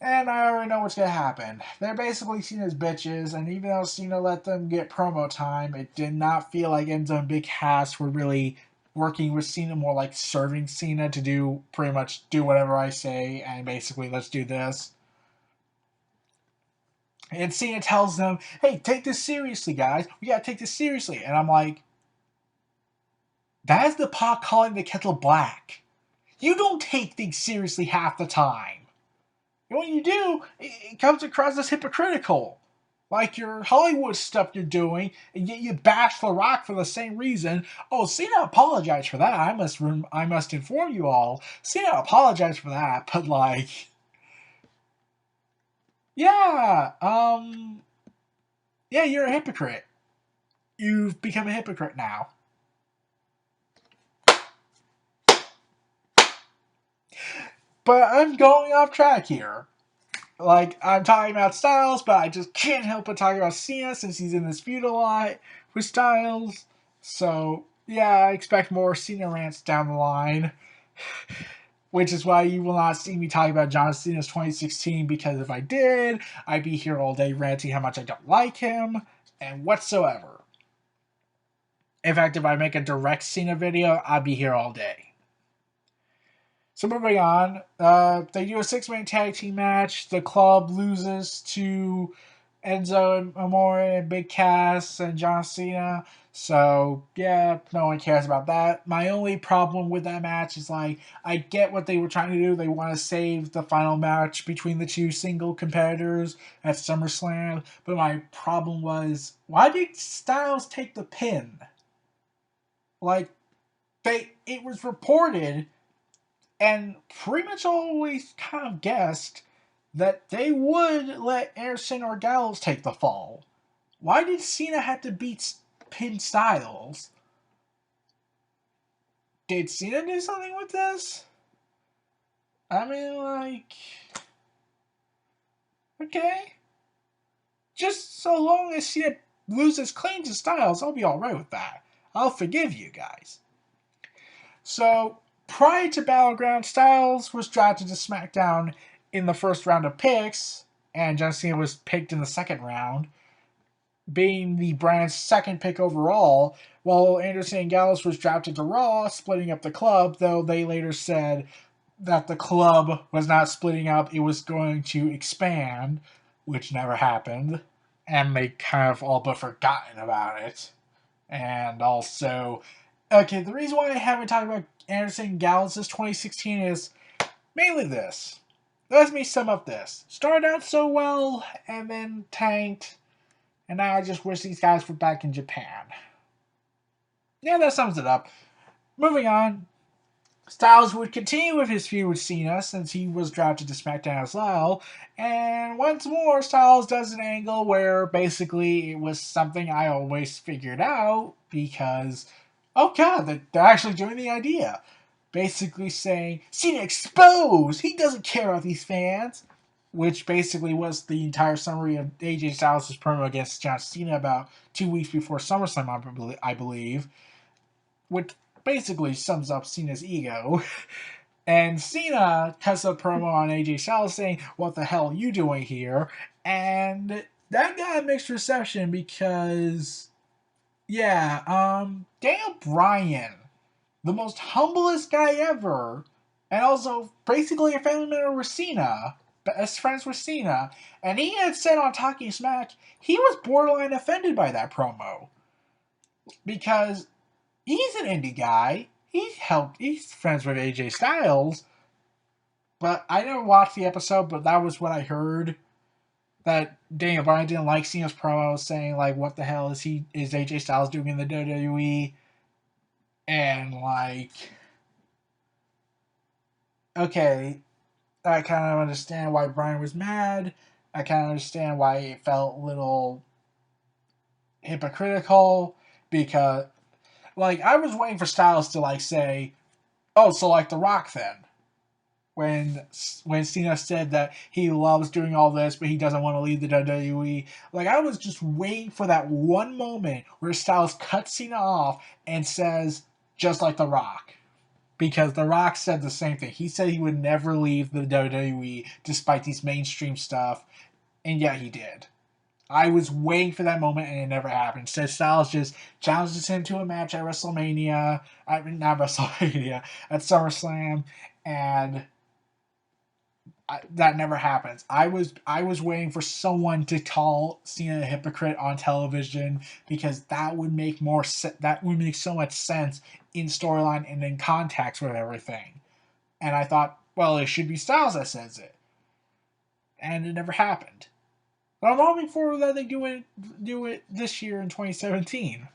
And I already know what's gonna happen. They're basically Cena's bitches, and even though Cena let them get promo time, it did not feel like Enzo and Big Cass were really working with Cena, more like serving Cena to do pretty much do whatever I say, and basically let's do this. And Cena tells them, "Hey, take this seriously, guys. We gotta take this seriously." And I'm like, that is the pot calling the kettle black. You don't take things seriously half the time. And when you do, it comes across as hypocritical. Like your Hollywood stuff you're doing, and yet you bash The Rock for the same reason. Oh, Cena apologized for that. I must inform you all. Cena apologized for that, but like, yeah, yeah, you're a hypocrite. You've become a hypocrite now. But I'm going off track here. Like, I'm talking about Styles, but I just can't help but talk about Cena since he's in this feud a lot with Styles. So, yeah, I expect more Cena rants down the line. Which is why you will not see me talk about John Cena's 2016, because if I did, I'd be here all day ranting how much I don't like him and whatsoever. In fact, if I make a direct Cena video, I'd be here all day. So moving on, they do a six-man tag team match. The club loses to Enzo and Amore and Big Cass and John Cena. So yeah, no one cares about that. My only problem with that match is like I get what they were trying to do. They want to save the final match between the two single competitors at SummerSlam. But my problem was, why did Styles take the pin? Like it was reported and pretty much always kind of guessed that they would let Anderson or Gallows take the fall. Why did Cena have to beat Pin Styles? Did Cena do something with this? I mean, like, okay. Just so long as Cena loses clean to Styles, I'll be alright with that. I'll forgive you guys. So, prior to Battleground, Styles was drafted to SmackDown in the first round of picks, and John Cena was picked in the second round, being the brand's second pick overall, while Anderson and Gallows was drafted to Raw, splitting up the club, though they later said that the club was not splitting up, it was going to expand, which never happened, and they kind of all but forgotten about it. And also, okay, the reason why I haven't talked about Anderson and Gallows this 2016 is mainly this. Let me sum up this. Started out so well, and then tanked, and now I just wish these guys were back in Japan. Yeah, that sums it up. Moving on, Styles would continue with his feud with Cena since he was drafted to SmackDown as well. And once more, Styles does an angle where basically it was something I always figured out because, oh god, they're actually doing the idea. Basically saying, Cena exposed! He doesn't care about these fans! Which basically was the entire summary of AJ Styles' promo against John Cena about 2 weeks before SummerSlam, I believe. Which basically sums up Cena's ego. And Cena cuts a promo on AJ Styles saying, what the hell are you doing here? And that got a mixed reception because, Daniel Bryan, the most humblest guy ever, and also basically a family member with Cena, best friends with Cena, and he had said on Talking Smack he was borderline offended by that promo. Because he's an indie guy. He's friends with AJ Styles. But I never watched the episode, but that was what I heard. That Daniel Bryan didn't like Cena's promo saying, like, what the hell is AJ Styles doing in the WWE? And, like, okay, I kind of understand why Bryan was mad. I kind of understand why it felt a little hypocritical. Because, like, I was waiting for Styles to, like, say, oh, so like The Rock then. When Cena said that he loves doing all this, but he doesn't want to leave the WWE. Like, I was just waiting for that one moment where Styles cuts Cena off and says, just like The Rock. Because The Rock said the same thing. He said he would never leave the WWE despite these mainstream stuff, and yet he did. I was waiting for that moment, and it never happened. So Styles just challenges him to a match at WrestleMania. Not WrestleMania, at SummerSlam, and that never happens. I was waiting for someone to call Cena a hypocrite on television because that would make that would make so much sense in storyline and in context with everything. And I thought, well, it should be Styles that says it, and it never happened. But I'm hoping for that they do it this year in 2017.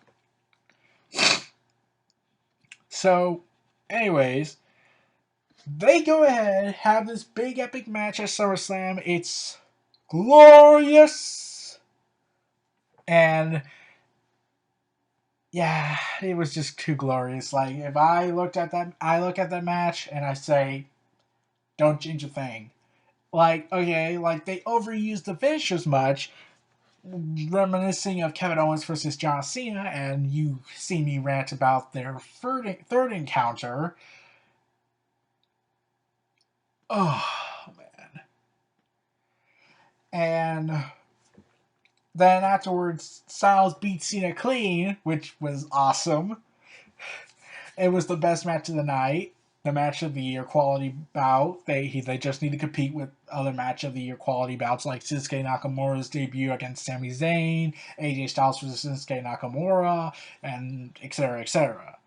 So, anyways, they go ahead, have this big epic match at SummerSlam. It's glorious! And yeah, it was just too glorious. Like, if I look at that match and I say, don't change a thing. Like, okay, like they overused the finish as much, reminiscing of Kevin Owens versus John Cena, and you see me rant about their third encounter. Oh, man. And then afterwards, Styles beat Cena clean, which was awesome. It was the best match of the night. The match of the year quality bout. They just need to compete with other match of the year quality bouts like Shinsuke Nakamura's debut against Sami Zayn, AJ Styles versus Shinsuke Nakamura, and etc. etc.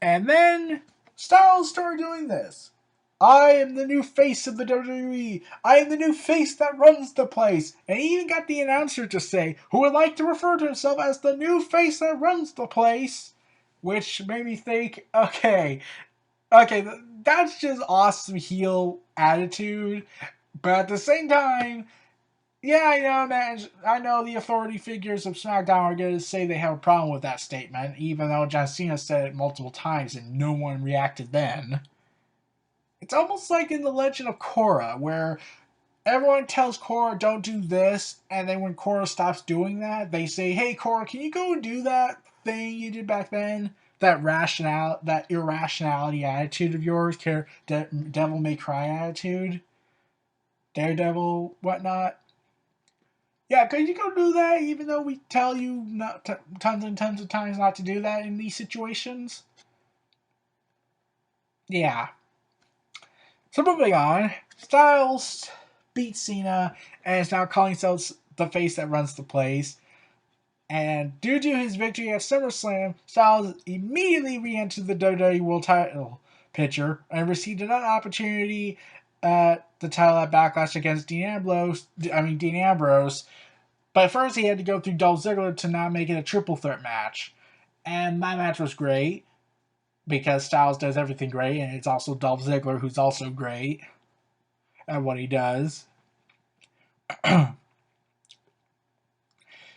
And then Styles started doing this. I am the new face of the WWE. I am the new face that runs the place. And he even got the announcer to say, who would like to refer to himself as the new face that runs the place. Which made me think, okay, that's just awesome heel attitude. But at the same time, yeah, I know, man. I know the authority figures of SmackDown are going to say they have a problem with that statement, even though John Cena said it multiple times and no one reacted then. It's almost like in The Legend of Korra, where everyone tells Cora, don't do this, and then when Cora stops doing that, they say, hey, Cora, can you go and do that thing you did back then? That irrationality attitude of yours, devil may cry attitude, daredevil, whatnot. Yeah, could you go do that even though we tell you tons and tons of times not to do that in these situations? Yeah. So moving on, Styles beats Cena and is now calling himself the face that runs the place. And due to his victory at SummerSlam, Styles immediately re-entered the WWE World Title picture and received another opportunity at the title at Backlash against Dean Ambrose. But first, he had to go through Dolph Ziggler to not make it a triple threat match, and that match was great because Styles does everything great, and it's also Dolph Ziggler who's also great at what he does.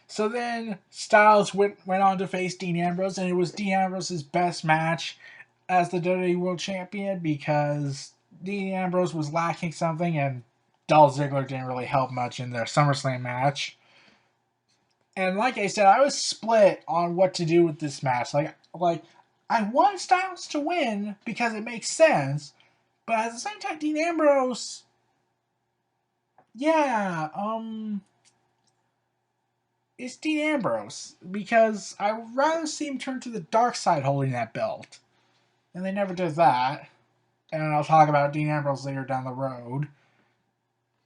So then Styles went on to face Dean Ambrose, and it was Dean Ambrose's best match as the WWE World Champion because Dean Ambrose was lacking something, and Dolph Ziggler didn't really help much in their SummerSlam match. And like I said, I was split on what to do with this match. Like I want Styles to win because it makes sense, but at the same time, Dean Ambrose, yeah, it's Dean Ambrose because I would rather see him turn to the dark side holding that belt. And they never did that. And I'll talk about Dean Ambrose later down the road.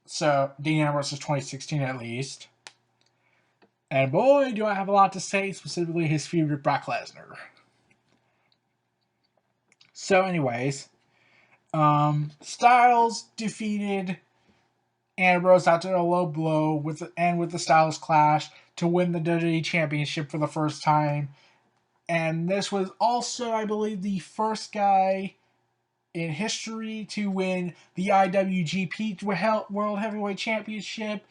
So, Dean Ambrose is 2016 at least. And boy, do I have a lot to say, specifically his feud with Brock Lesnar. So, anyways, Styles defeated Ambrose after a low blow with the Styles Clash to win the WWE Championship for the first time. And this was also, I believe, the first guy in history to win the IWGP World Heavyweight Championship,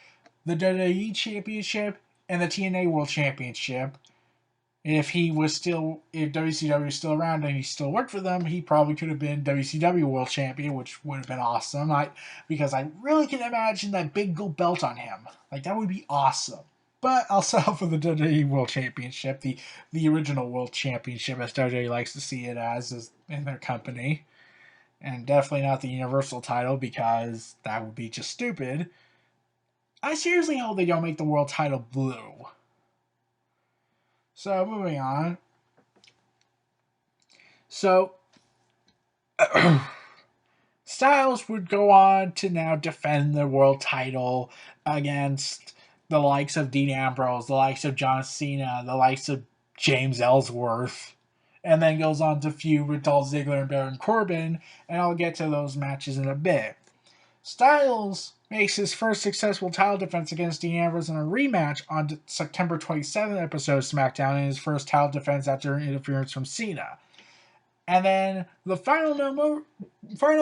the WWE Championship, and the TNA World Championship. If WCW was still around and he still worked for them, he probably could have been WCW World Champion, which would have been awesome. Because I really can imagine that big gold belt on him. Like, that would be awesome. But I'll settle for the WWE World Championship, the original World Championship, as WWE likes to see it as in their company. And definitely not the Universal title, because that would be just stupid. I seriously hope they don't make the world title blue. So, moving on. So, Styles would go on to now defend the world title against the likes of Dean Ambrose, the likes of John Cena, the likes of James Ellsworth, and then goes on to feud with Dolph Ziggler and Baron Corbin, and I'll get to those matches in a bit. Styles makes his first successful title defense against Dean Ambrose in a rematch on September 27th episode of SmackDown, in his first title defense after interference from Cena. And then the final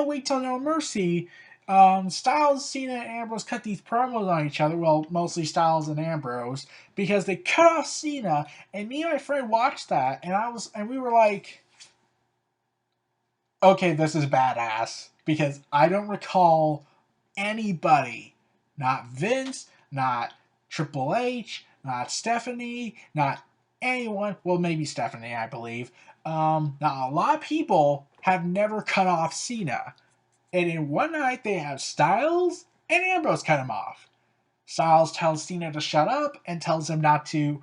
week till No Mercy, Styles, Cena, and Ambrose cut these promos on each other. Well, mostly Styles and Ambrose, because they cut off Cena. And me and my friend watched that, and we were like, okay, this is badass, because I don't recall anybody, not Vince, not Triple H, not Stephanie, not anyone, well, maybe Stephanie, I believe. Now, a lot of people have never cut off Cena. And in one night, they have Styles and Ambrose cut him off. Styles tells Cena to shut up and tells him not to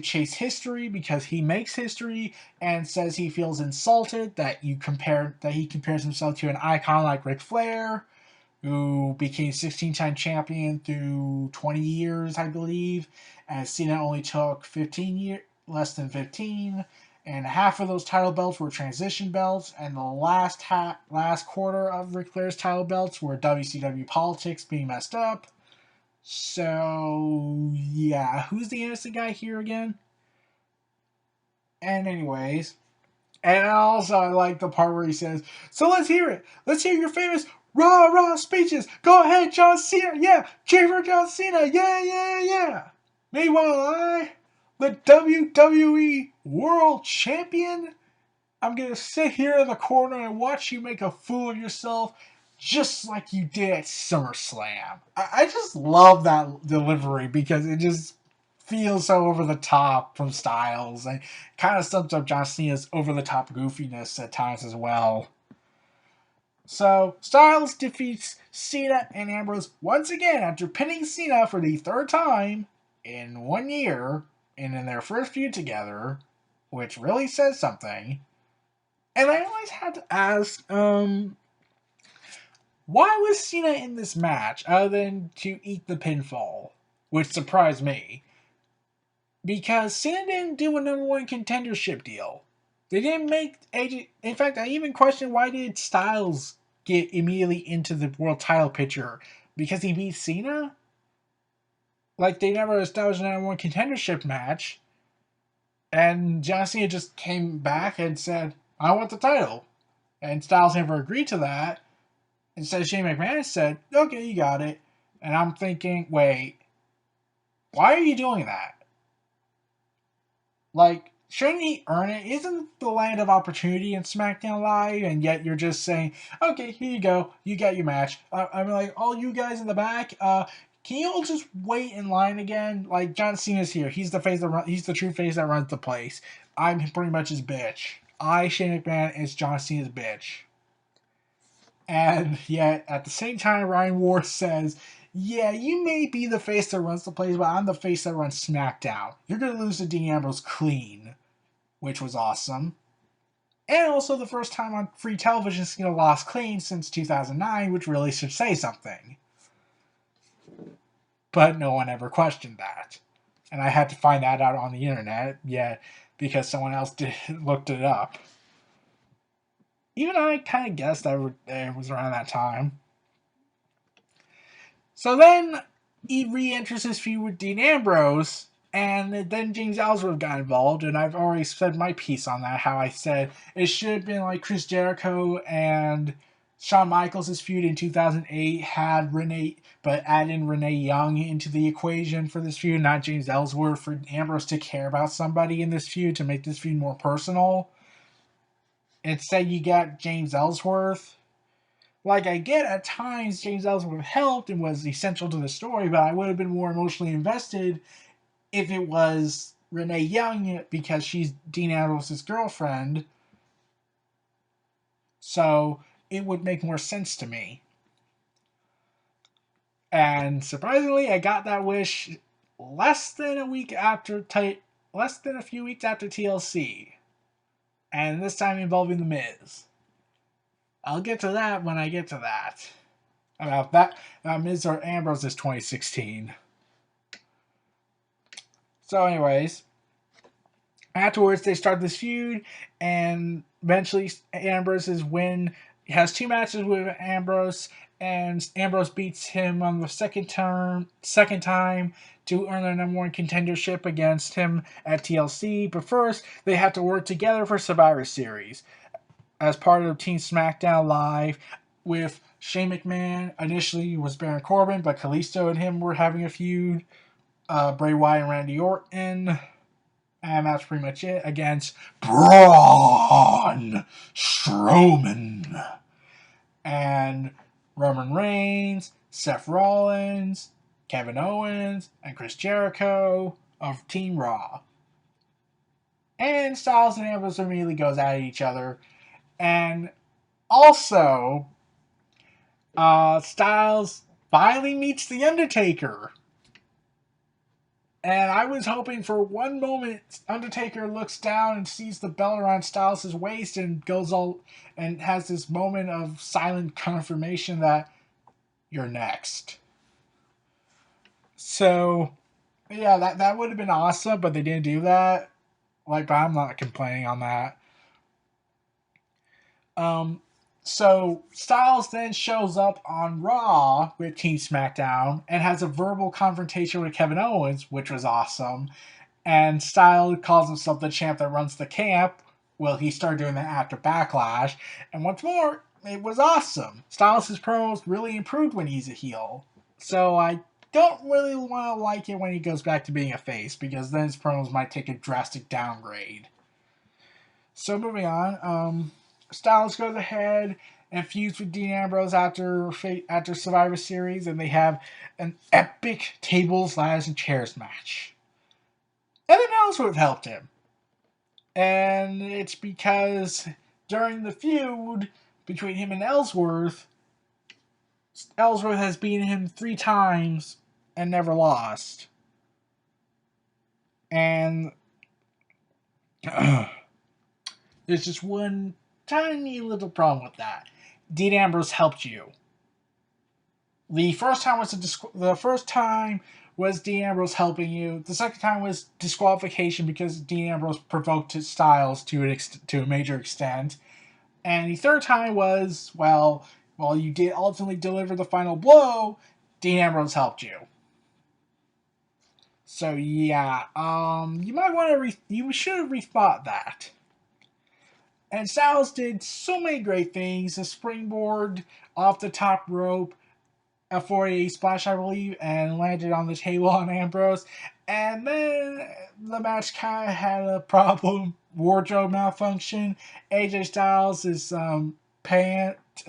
chase history because he makes history, and says he feels insulted that he compares himself to an icon like Ric Flair, who became 16-time champion through 20 years, I believe, and Cena only took less than 15, and half of those title belts were transition belts, and the last quarter of Ric Flair's title belts were WCW politics being messed up. So, yeah, who's the innocent guy here again? And anyways, and also I like the part where he says, so let's hear it. Let's hear your famous rah speeches. Go ahead, John Cena. Yeah, cheer for John Cena. Yeah. Meanwhile, the WWE World Champion, I'm going to sit here in the corner and watch you make a fool of yourself just like you did at SummerSlam. I just love that delivery because it just feels so over the top from Styles and kind of sums up John Cena's over the top goofiness at times as well. So Styles defeats Cena and Ambrose once again after pinning Cena for the third time in 1 year and in their first feud together, which really says something. And I always had to ask, why was Cena in this match other than to eat the pinfall? Which surprised me. Because Cena didn't do a #1 contendership deal. They didn't make AJ. In fact, I even questioned why did Styles get immediately into the world title picture? Because he beat Cena? Like, they never established a #1 contendership match. And John Cena just came back and said, I want the title. And Styles never agreed to that. Instead, Shane McMahon said, okay, you got it. And I'm thinking, wait, why are you doing that? Like, shouldn't he earn it? Isn't the land of opportunity in SmackDown Live? And yet you're just saying, okay, here you go. You got your match. I'm like, all you guys in the back, can you all just wait in line again? Like, John Cena's here. He's the face that he's the true face that runs the place. I'm pretty much his bitch. Shane McMahon, is John Cena's bitch. And yet, at the same time, Ryan Ward says, yeah, you may be the face that runs the place, but I'm the face that runs SmackDown. You're going to lose to Dean Ambrose clean, which was awesome. And also the first time on free television Cena lost clean since 2009, which really should say something. But no one ever questioned that. And I had to find that out on the internet, because someone else looked it up. Even I kind of guessed that it was around that time. So then he re-enters his feud with Dean Ambrose, and then James Ellsworth got involved, and I've already said my piece on that, how I said it should have been like Chris Jericho and Shawn Michaels' feud in 2008 had add in Renee Young into the equation for this feud, not James Ellsworth, for Ambrose to care about somebody in this feud to make this feud more personal. Instead, you got James Ellsworth. Like, I get at times James Ellsworth helped and was essential to the story, but I would have been more emotionally invested if it was Renee Young, because she's Dean Ambrose's girlfriend. So it would make more sense to me. And surprisingly, I got that wish less than a few weeks after TLC. And this time involving The Miz. I'll get to that when I get to that. About that, Miz or Ambrose is 2016. So, anyways, afterwards they start this feud, and eventually Ambrose's win. He has 2 matches with Ambrose, and Ambrose beats him on the second time to earn the #1 contendership against him at TLC. But first, they have to work together for Survivor Series as part of Team SmackDown Live with Shane McMahon. Initially was Baron Corbin, but Kalisto and him were having a feud. Bray Wyatt and Randy Orton. And that's pretty much it against Braun Strowman and Roman Reigns, Seth Rollins, Kevin Owens, and Chris Jericho of Team Raw. And Styles and Ambrose immediately goes at each other. And also, Styles finally meets The Undertaker. And I was hoping for one moment Undertaker looks down and sees the belt around Styles' waist and goes all and has this moment of silent confirmation that you're next. So, yeah, that would have been awesome, but they didn't do that. Like, but I'm not complaining on that. So Styles then shows up on Raw with Team SmackDown and has a verbal confrontation with Kevin Owens, which was awesome. And Styles calls himself the champ that runs the camp. Well, he started doing that after Backlash. And what's more, it was awesome. Styles' promos really improved when he's a heel. So I don't really want to like it when he goes back to being a face, because then his promos might take a drastic downgrade. So moving on, Styles goes ahead and feuds with Dean Ambrose after Survivor Series, and they have an epic tables, ladders, and chairs match. And then Ellsworth helped him. And it's because during the feud between him and Ellsworth has beaten him 3 times and never lost. And there's just one tiny little problem with that. Dean Ambrose helped you. The first time was Dean Ambrose helping you. The second time was disqualification because Dean Ambrose provoked his Styles to a major extent. And the third time was, well, while you did ultimately deliver the final blow, Dean Ambrose helped you. So yeah, you should have rethought that. And Styles did so many great things. A springboard off the top rope, a 480 splash, I believe, and landed on the table on Ambrose. And then the match kind of had a problem. Wardrobe malfunction. AJ Styles'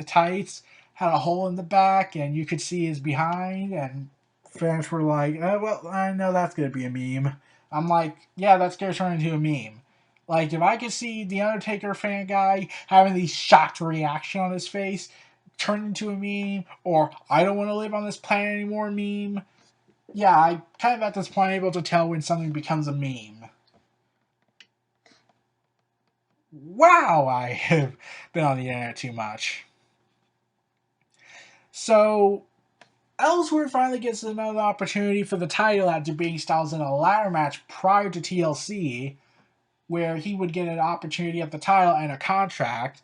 tights had a hole in the back, and you could see his behind, and fans were like, well, I know that's going to be a meme. I'm like, yeah, that's going to turn into a meme. Like, if I could see the Undertaker fan guy having the shocked reaction on his face turn into a meme, or I don't want to live on this planet anymore meme, yeah, I kind of at this point able to tell when something becomes a meme. Wow, I have been on the internet too much. So, Ellsworth finally gets another opportunity for the title after beating Styles in a ladder match prior to TLC, where he would get an opportunity at the title and a contract.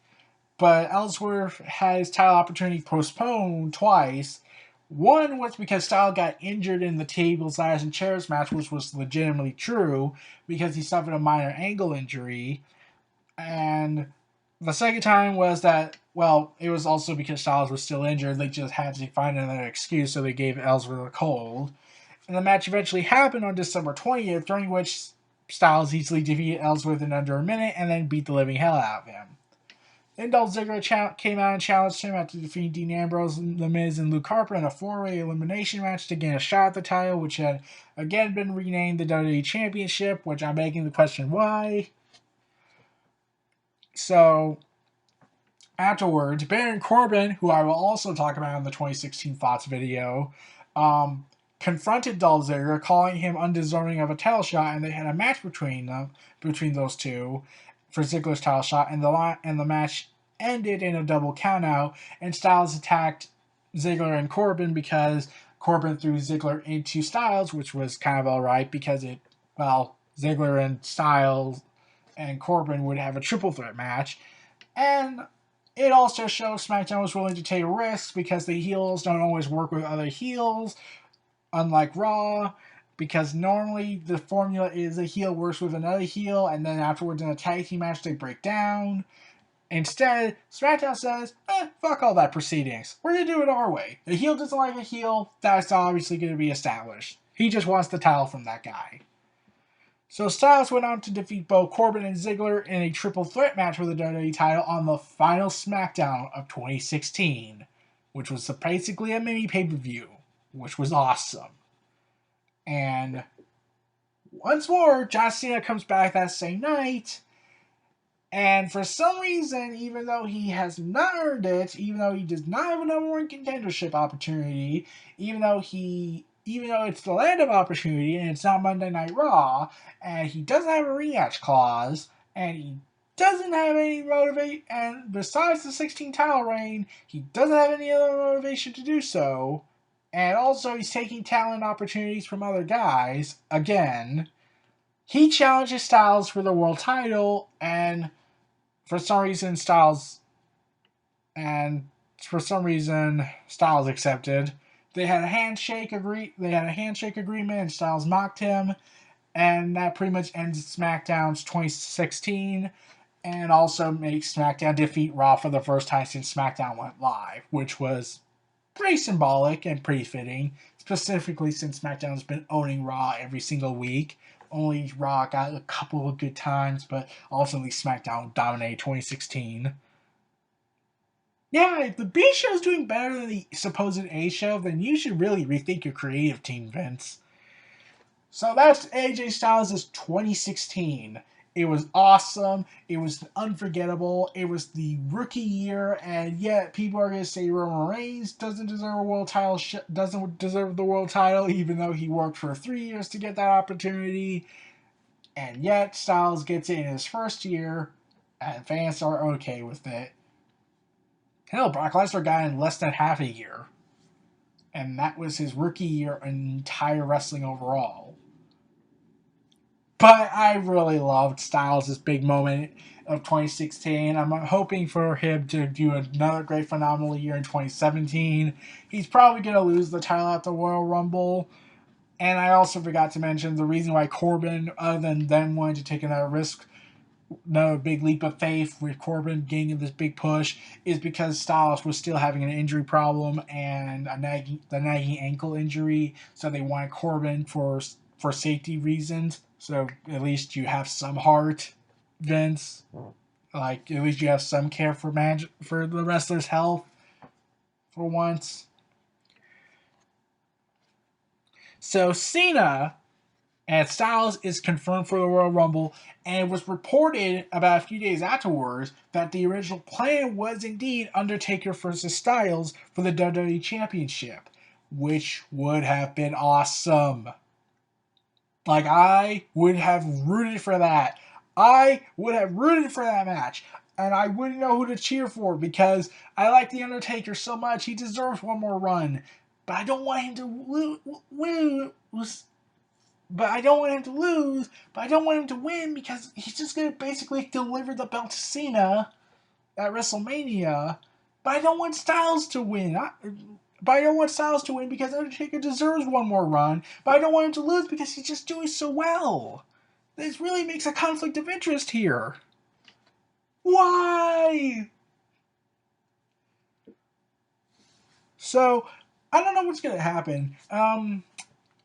But Ellsworth had his title opportunity postponed twice. One was because Styles got injured in the tables, ladders, and chairs match, which was legitimately true because he suffered a minor ankle injury. And the second time was that, well, it was also because Styles was still injured. They just had to find another excuse, so they gave Ellsworth a cold. And the match eventually happened on December 20th, during which Styles easily defeated Ellsworth in under a minute and then beat the living hell out of him. Then Dolph Ziggler came out and challenged him after defeating Dean Ambrose, The Miz, and Luke Harper in a 4-way elimination match to gain a shot at the title, which had again been renamed the WWE Championship, which I'm making the question why. So, afterwards, Baron Corbin, who I will also talk about in the 2016 Thoughts video, confronted Dolph Ziggler, calling him undeserving of a title shot, and they had a match between those two for Ziggler's title shot, and the match ended in a double countout, and Styles attacked Ziggler and Corbin because Corbin threw Ziggler into Styles, which was kind of alright because Ziggler and Styles and Corbin would have a triple threat match. And it also shows SmackDown was willing to take risks because the heels don't always work with other heels, unlike Raw, because normally the formula is a heel works with another heel, and then afterwards in a tag team match they break down. Instead, SmackDown says, fuck all that proceedings. We're going to do it our way. The heel doesn't like a heel, that's obviously going to be established. He just wants the title from that guy. So Styles went on to defeat both Corbin and Ziggler in a triple threat match for the WWE title on the final SmackDown of 2016, which was basically a mini pay-per-view, which was awesome. And once more, John Cena comes back that same night, and for some reason, even though he has not earned it, even though he does not have a number one contendership opportunity, even though it's the land of opportunity and it's not Monday Night Raw, and he doesn't have a rematch clause, and he doesn't have any motivation, and besides the 16 title reign, he doesn't have any other motivation to do so, and also he's taking talent opportunities from other guys, again, he challenges Styles for the world title, and for some reason Styles accepted. They had a handshake agreement, and Styles mocked him, and that pretty much ends SmackDown's 2016, and also makes SmackDown defeat Raw for the first time since SmackDown went live, which was pretty symbolic and pretty fitting, specifically since SmackDown's been owning Raw every single week. Only Raw got a couple of good times, but ultimately SmackDown dominated 2016. Yeah, if the B show is doing better than the supposed A show, then you should really rethink your creative team, Vince. So that's AJ Styles' 2016. It was awesome. It was unforgettable. It was the rookie year, and yet people are going to say Roman Reigns doesn't deserve a world title. Doesn't deserve the world title, even though he worked for 3 years to get that opportunity. And yet Styles gets it in his first year, and fans are okay with it. Hell, Brock Lesnar got in less than half a year, and that was his rookie year in entire wrestling overall. But I really loved Styles' big moment of 2016. I'm hoping for him to do another great, phenomenal year in 2017. He's probably going to lose the title at the Royal Rumble. And I also forgot to mention the reason why Corbin, other than them wanting to take another risk, another big leap of faith with Corbin gaining this big push, is because Styles was still having an injury problem and the nagging ankle injury. So they wanted Corbin for safety reasons. So at least you have some heart, Vince. Like at least you have some care for the wrestler's health for once. So Cena and Styles is confirmed for the Royal Rumble, and it was reported about a few days afterwards that the original plan was indeed Undertaker versus Styles for the WWE Championship, which would have been awesome. Like, I would have rooted for that. I would have rooted for that match. And I wouldn't know who to cheer for because I like The Undertaker so much. He deserves one more run. But I don't want him to lose. But I don't want him to lose. But I don't want him to win because he's just going to basically deliver the belt to Cena at WrestleMania. But I don't want Styles to win. But I don't want Styles to win because Undertaker deserves one more run. But I don't want him to lose because he's just doing so well. This really makes a conflict of interest here. Why? So, I don't know what's going to happen.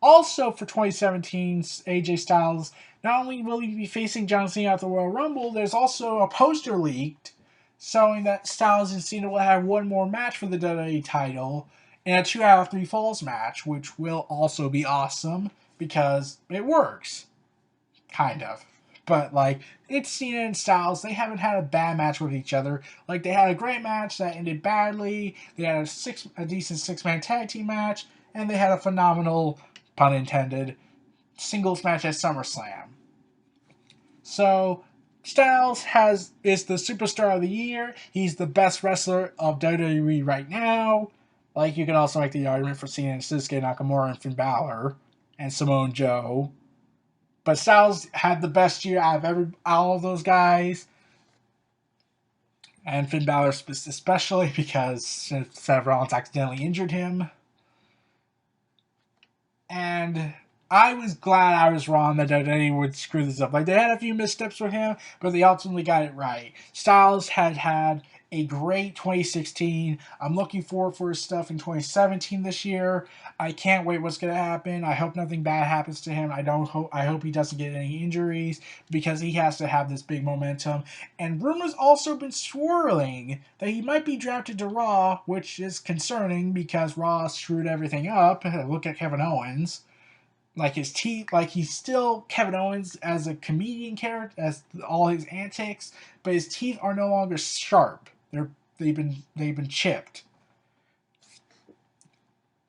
Also, for 2017's AJ Styles, not only will he be facing John Cena at the Royal Rumble, there's also a poster leaked showing that Styles and Cena will have one more match for the WWE title in a 2 out of 3 falls match, which will also be awesome because it works. Kind of. But, like, it's Cena and Styles. They haven't had a bad match with each other. Like, they had a great match that ended badly. They had a decent 6-man tag team match. And they had a phenomenal, pun intended, singles match at SummerSlam. So, Styles is the superstar of the year. He's the best wrestler of WWE right now. Like, you can also make the argument for Cena and Shinsuke Nakamura and Finn Balor and Samoa Joe. But Styles had the best year out of all of those guys. And Finn Balor especially because Seth Rollins accidentally injured him. And I was glad I was wrong that they would screw this up. Like, they had a few missteps with him, but they ultimately got it right. Styles had a great 2016. I'm looking forward for his stuff in 2017 this year. I can't wait what's going to happen. I hope nothing bad happens to him. I hope he doesn't get any injuries because he has to have this big momentum. And rumors also been swirling that he might be drafted to Raw, which is concerning because Raw screwed everything up. Look at Kevin Owens. Like his teeth, like he's still Kevin Owens as a comedian character, as all his antics, but his teeth are no longer sharp. They've been chipped.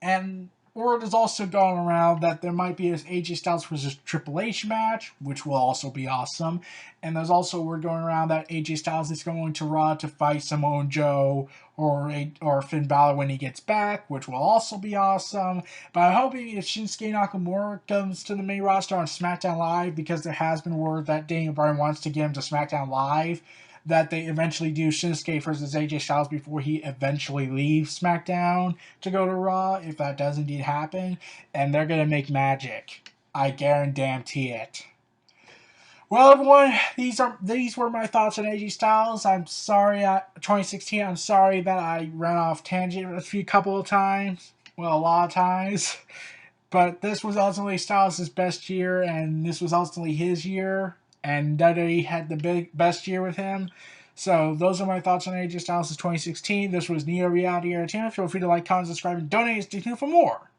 And word is also going around that there might be an AJ Styles versus Triple H match, which will also be awesome. And there's also word going around that AJ Styles is going to Raw to fight Samoa Joe or Finn Balor when he gets back, which will also be awesome. But I'm hoping if Shinsuke Nakamura comes to the main roster on SmackDown Live, because there has been word that Daniel Bryan wants to get him to SmackDown Live, that they eventually do Shinsuke versus AJ Styles before he eventually leaves SmackDown to go to Raw, if that does indeed happen. And they're going to make magic. I guarantee it. Well, everyone, these were my thoughts on AJ Styles. I'm sorry, 2016. I'm sorry that I ran off tangent a couple of times. Well, a lot of times. But this was ultimately Styles' best year, and this was ultimately his year. And WWE had the best year with him. So those are my thoughts on AJ Styles' 2016. This was Neo Reality Entertainment. Feel free to like, comment, subscribe, and donate. Stay tuned for more.